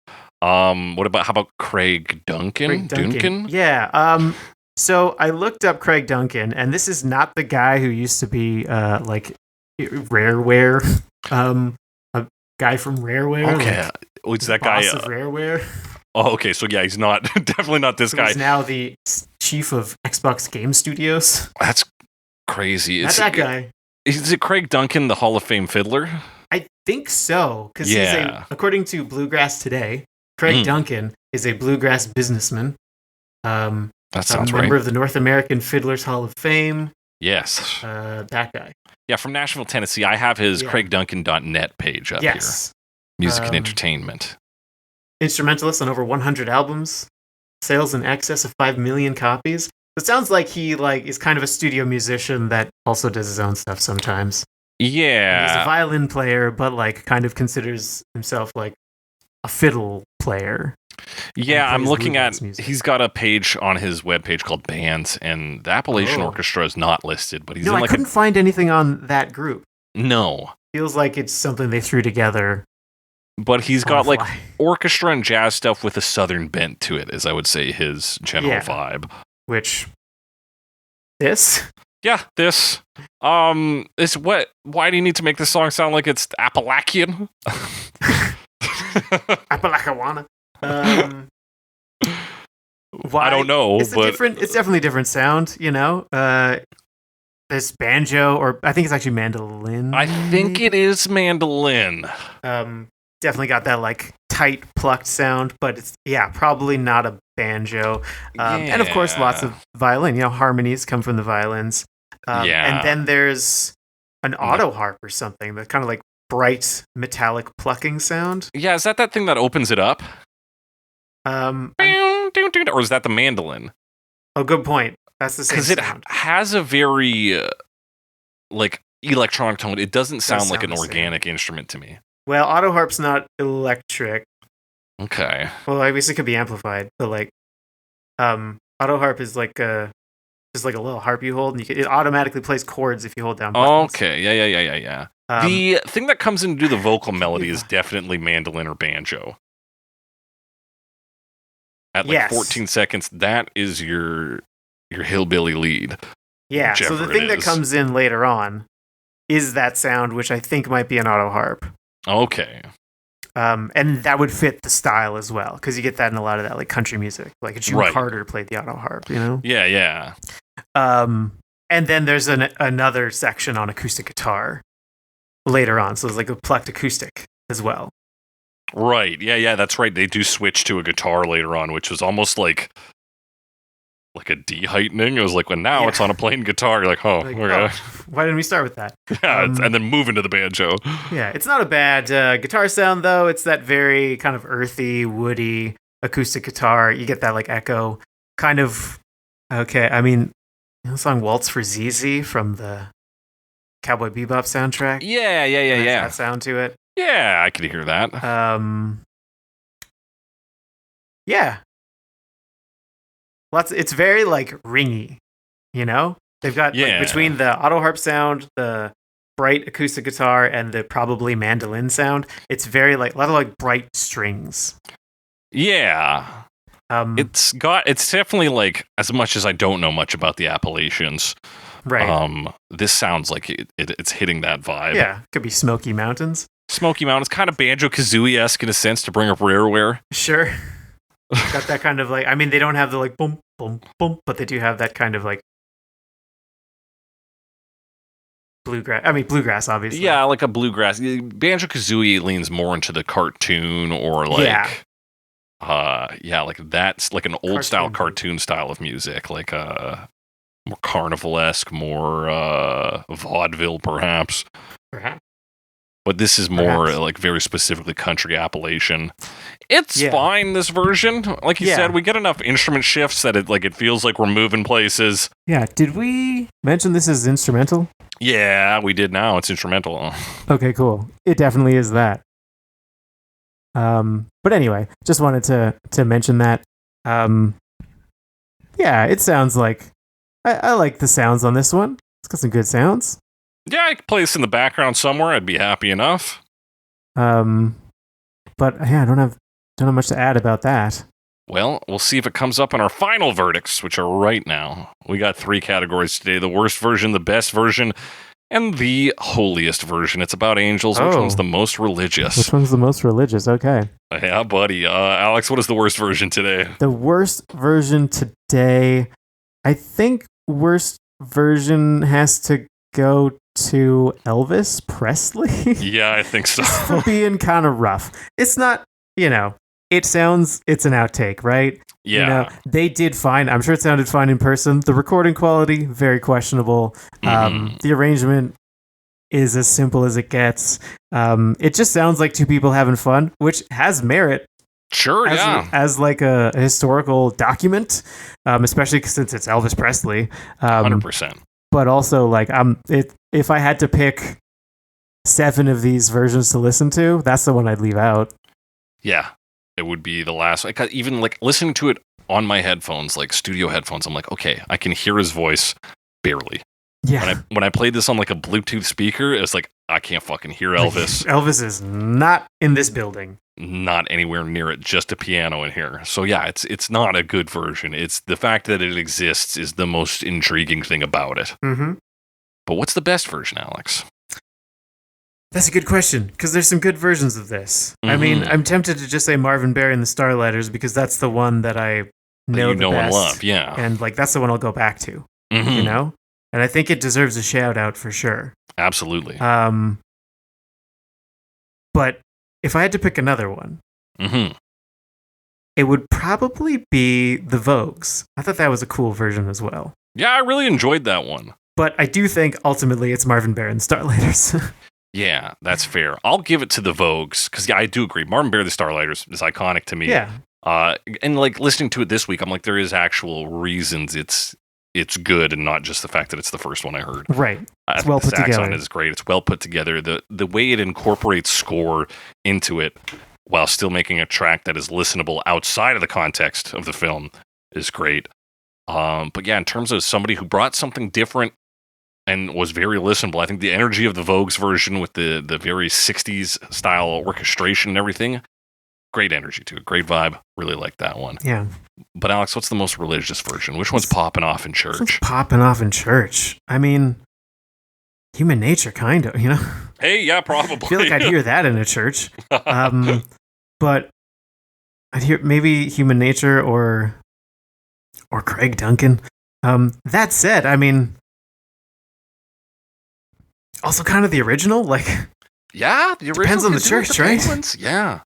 How about Craig Duncan? Duncan? Yeah. So I looked up Craig Duncan, and this is not the guy who used to be like Rareware, a guy from Rareware. Okay, like, it's that guy. Boss of Rareware. Oh, okay. So yeah, he's not definitely not this guy. He's now the chief of Xbox Game Studios. That's crazy. Not that guy. Is it Craig Duncan, the Hall of Fame fiddler? I think so, because according to Bluegrass Today, Craig Duncan is a bluegrass businessman. That sounds right. Member of the North American Fiddlers Hall of Fame. Yes. That guy. Yeah, from Nashville, Tennessee. I have his CraigDuncan.net page up here. Music and entertainment. Instrumentalist on over 100 albums. Sales in excess of 5 million copies. It sounds like he is kind of a studio musician that also does his own stuff sometimes. Yeah. And he's a violin player, but kind of considers himself like a fiddle player. Yeah, I'm looking at, he's got a page on his webpage called Bands, and the Appalachian Orchestra is not listed, but he's in I couldn't find anything on that group. No. Feels like it's something they threw together. But he's got orchestra and jazz stuff with a southern bent to it, as I would say his general vibe. Which, this? Yeah, this. Why do you need to make this song sound like it's Appalachian? Appalachian. I don't know, it's definitely a different sound, this banjo, or I think it's actually mandolin. I think it is mandolin. Definitely got that tight plucked sound, but it's probably not a banjo. And of course lots of violin, harmonies come from the violins. And then there's an auto harp or something, that kind of bright metallic plucking sound. Yeah, is that thing that opens it up? Or is that the mandolin? Oh, good point. That's the same sound. Because it has a very electronic tone. It doesn't sound like an organic instrument to me. Well, auto harp's not electric. Okay. Well, I guess it could be amplified, but auto harp is just a little harp you hold, and it automatically plays chords if you hold down buttons. Okay. Yeah. The thing that comes in to do the vocal melody is definitely mandolin or banjo. At 14 seconds, that is your hillbilly lead. Yeah, so the thing that comes in later on is that sound, which I think might be an auto harp. Okay. And that would fit the style as well, because you get that in a lot of that country music. June Carter played the auto harp, Yeah. And then there's another section on acoustic guitar later on, so it's a plucked acoustic as well. Right. Yeah, that's right. They do switch to a guitar later on, which was almost like a de-heightening. It was now it's on a plain guitar. You're okay. Why didn't we start with that? Yeah, and then move into the banjo. Yeah, it's not a bad guitar sound, though. It's that very kind of earthy, woody acoustic guitar. You get that echo. Kind of, okay, I mean, the song Waltz for ZZ from the Cowboy Bebop soundtrack. Yeah. That sound to it. Yeah, I could hear that. Yeah. It's very ringy, They've got between the auto harp sound, the bright acoustic guitar, and the probably mandolin sound. It's very a lot of bright strings. Yeah. It's definitely as much as I don't know much about the Appalachians. Right. This sounds like it's hitting that vibe. Yeah, could be Smoky Mountains. Smoky Mountains, kind of Banjo-Kazooie-esque in a sense, to bring up Rareware. Sure. Got that kind of I mean, they don't have the boom, boom, boom, but they do have that kind of bluegrass. I mean, bluegrass, obviously. Yeah, like a bluegrass. Banjo-Kazooie leans more into the cartoon or that's like an old style cartoon style of music, more carnivalesque, more vaudeville, perhaps. Perhaps. But this is more very specifically country Appalachian. It's fine, this version. Like you said, we get enough instrument shifts that it feels like we're moving places. Yeah, did we mention this is instrumental? Yeah, we did now. It's instrumental. Okay, cool. It definitely is that. But anyway, just wanted to mention that. Yeah, it sounds like... I like the sounds on this one. It's got some good sounds. Yeah, I could play this in the background somewhere. I'd be happy enough. But yeah, I don't have much to add about that. Well, we'll see if it comes up in our final verdicts, which are right now. We got 3 categories today: the worst version, the best version, and the holiest version. It's about angels. Which one's the most religious? Which one's the most religious? Okay. Yeah, buddy. Alex, what is the worst version today? The worst version today, I think worst version has to go to Elvis Presley. Yeah, I think so. For being kind of rough. It's not, it's an outtake, right? Yeah. They did fine. I'm sure it sounded fine in person. The recording quality, very questionable. The arrangement is as simple as it gets. It just sounds like 2 people having fun, which has merit. Sure, as like a historical document, especially since it's Elvis Presley. 100%. But also, like, if I had to pick 7 of these versions to listen to, that's the one I'd leave out. Yeah, it would be the last. Like, even like listening to it on my headphones, like studio headphones, I'm like, okay, I can hear his voice barely. Yeah. When I played this on like a Bluetooth speaker, it's like I can't fucking hear Elvis. Elvis is not in this building. Not anywhere near it, just a piano in here. So yeah, it's not a good version. It's the fact that it exists is the most intriguing thing about it. Mm-hmm. But what's the best version, Alex? That's a good question, because there's some good versions of this. Mm-hmm. I mean, I'm tempted to just say Marvin Berry and the Starlighters, because that's the one that I know the best, and love, yeah. And like that's the one I'll go back to, Mm-hmm. And I think it deserves a shout out for sure. Absolutely. But if I had to pick another one, mm-hmm. it would probably be the Vogues. I thought that was a cool version as well. Yeah, I really enjoyed that one. But I do think ultimately it's Marvin Berry and the Starlighters. Yeah, that's fair. I'll give it to the Vogues, because I do agree. Marvin Berry, the Starlighters is iconic to me. Yeah. And like listening to it this week, I'm like, there is actual reasons it's good, and not just the fact that it's the first one I heard. Right. It's well put together. The sax on it is great. It's well put together. The way it incorporates score into it while still making a track that is listenable outside of the context of the film is great. But yeah, in terms of somebody who brought something different and was very listenable, I think the energy of the Vogues version with the very 60s style orchestration and everything, great energy to it. Great vibe. Really like that one. Yeah. But Alex, what's the most religious version? Which one's popping off in church? What's popping off in church? I mean, Human Nature, kind of, Hey, yeah, probably. I feel like I'd hear that in a church. But I'd hear maybe Human Nature or Craig Duncan. That said, I mean, also kind of the original, like. Yeah, the original depends on the church, right? Penguins. Yeah.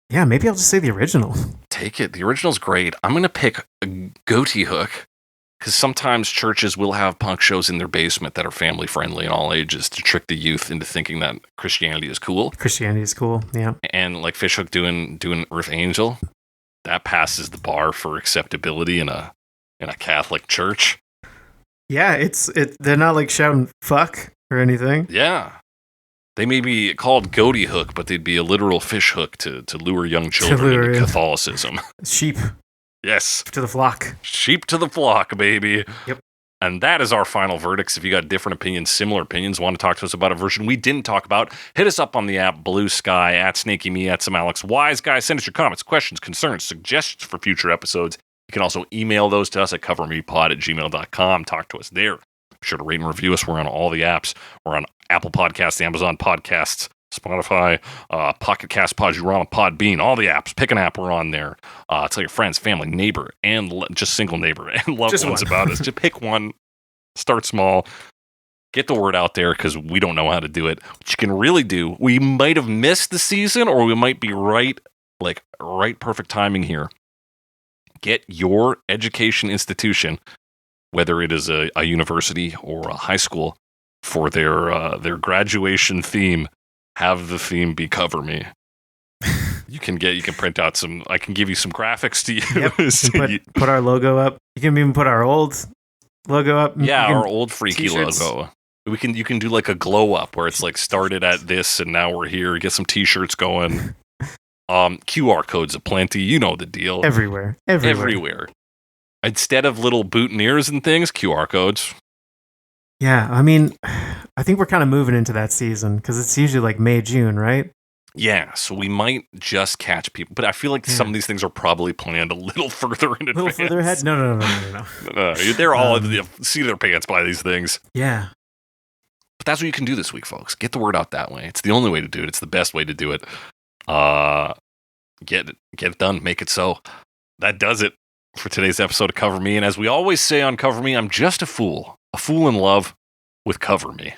Yeah, maybe I'll just say the original. Take it. The original's great. I'm going to pick a Ghoti hook, because sometimes churches will have punk shows in their basement that are family friendly and all ages to trick the youth into thinking that Christianity is cool. Christianity is cool, yeah. And like Fishhook doing Earth Angel, that passes the bar for acceptability in a Catholic church. Yeah, they're not like shouting fuck or anything. Yeah. They may be called Ghoti hook, but they'd be a literal fish hook to lure young children into Catholicism. Sheep. Yes. To the flock. Sheep to the flock, baby. Yep. And that is our final verdicts. If you got different opinions, similar opinions, want to talk to us about a version we didn't talk about, hit us up on the app, Blue Sky, @SnakeyMe, @some Alex Wise Guy. Send us your comments, questions, concerns, suggestions for future episodes. You can also email those to us at covermepod@gmail.com. Talk to us there. Be sure to rate and review us. We're on all the apps. We're on Apple Podcasts, Amazon Podcasts, Spotify, Pocket Cast, Podurama, Podbean, all the apps. Pick an app, we're on there. Tell your friends, family, neighbor, and just single neighbor and loved ones about us. Just pick one. Start small. Get the word out there, because we don't know how to do it. What you can really do, we might have missed the season, or we might be right perfect timing here. Get your education institution, whether it is a university or a high school, for their graduation theme, have the theme be Cover Me. You can print out some. I can give you some graphics to use. Yep. Put our logo up. You can even put our old logo up. Yeah, our old freaky t-shirts. logo. You can do like a glow up where it's like started at this and now we're here. Get some t-shirts going. QR codes aplenty. You know the deal. Everywhere. Instead of little boutonnieres and things, QR codes. Yeah, I mean, I think we're kind of moving into that season, because it's usually like May, June, right? Yeah, so we might just catch people, but I feel like some of these things are probably planned a little further in advance. A little further ahead? No. They're all see their pants by these things. Yeah. But that's what you can do this week, folks. Get the word out that way. It's the only way to do it. It's the best way to do it. Get it done. Make it so. That does it for today's episode of Cover Me. And as we always say on Cover Me, I'm just a fool in love with Cover Me.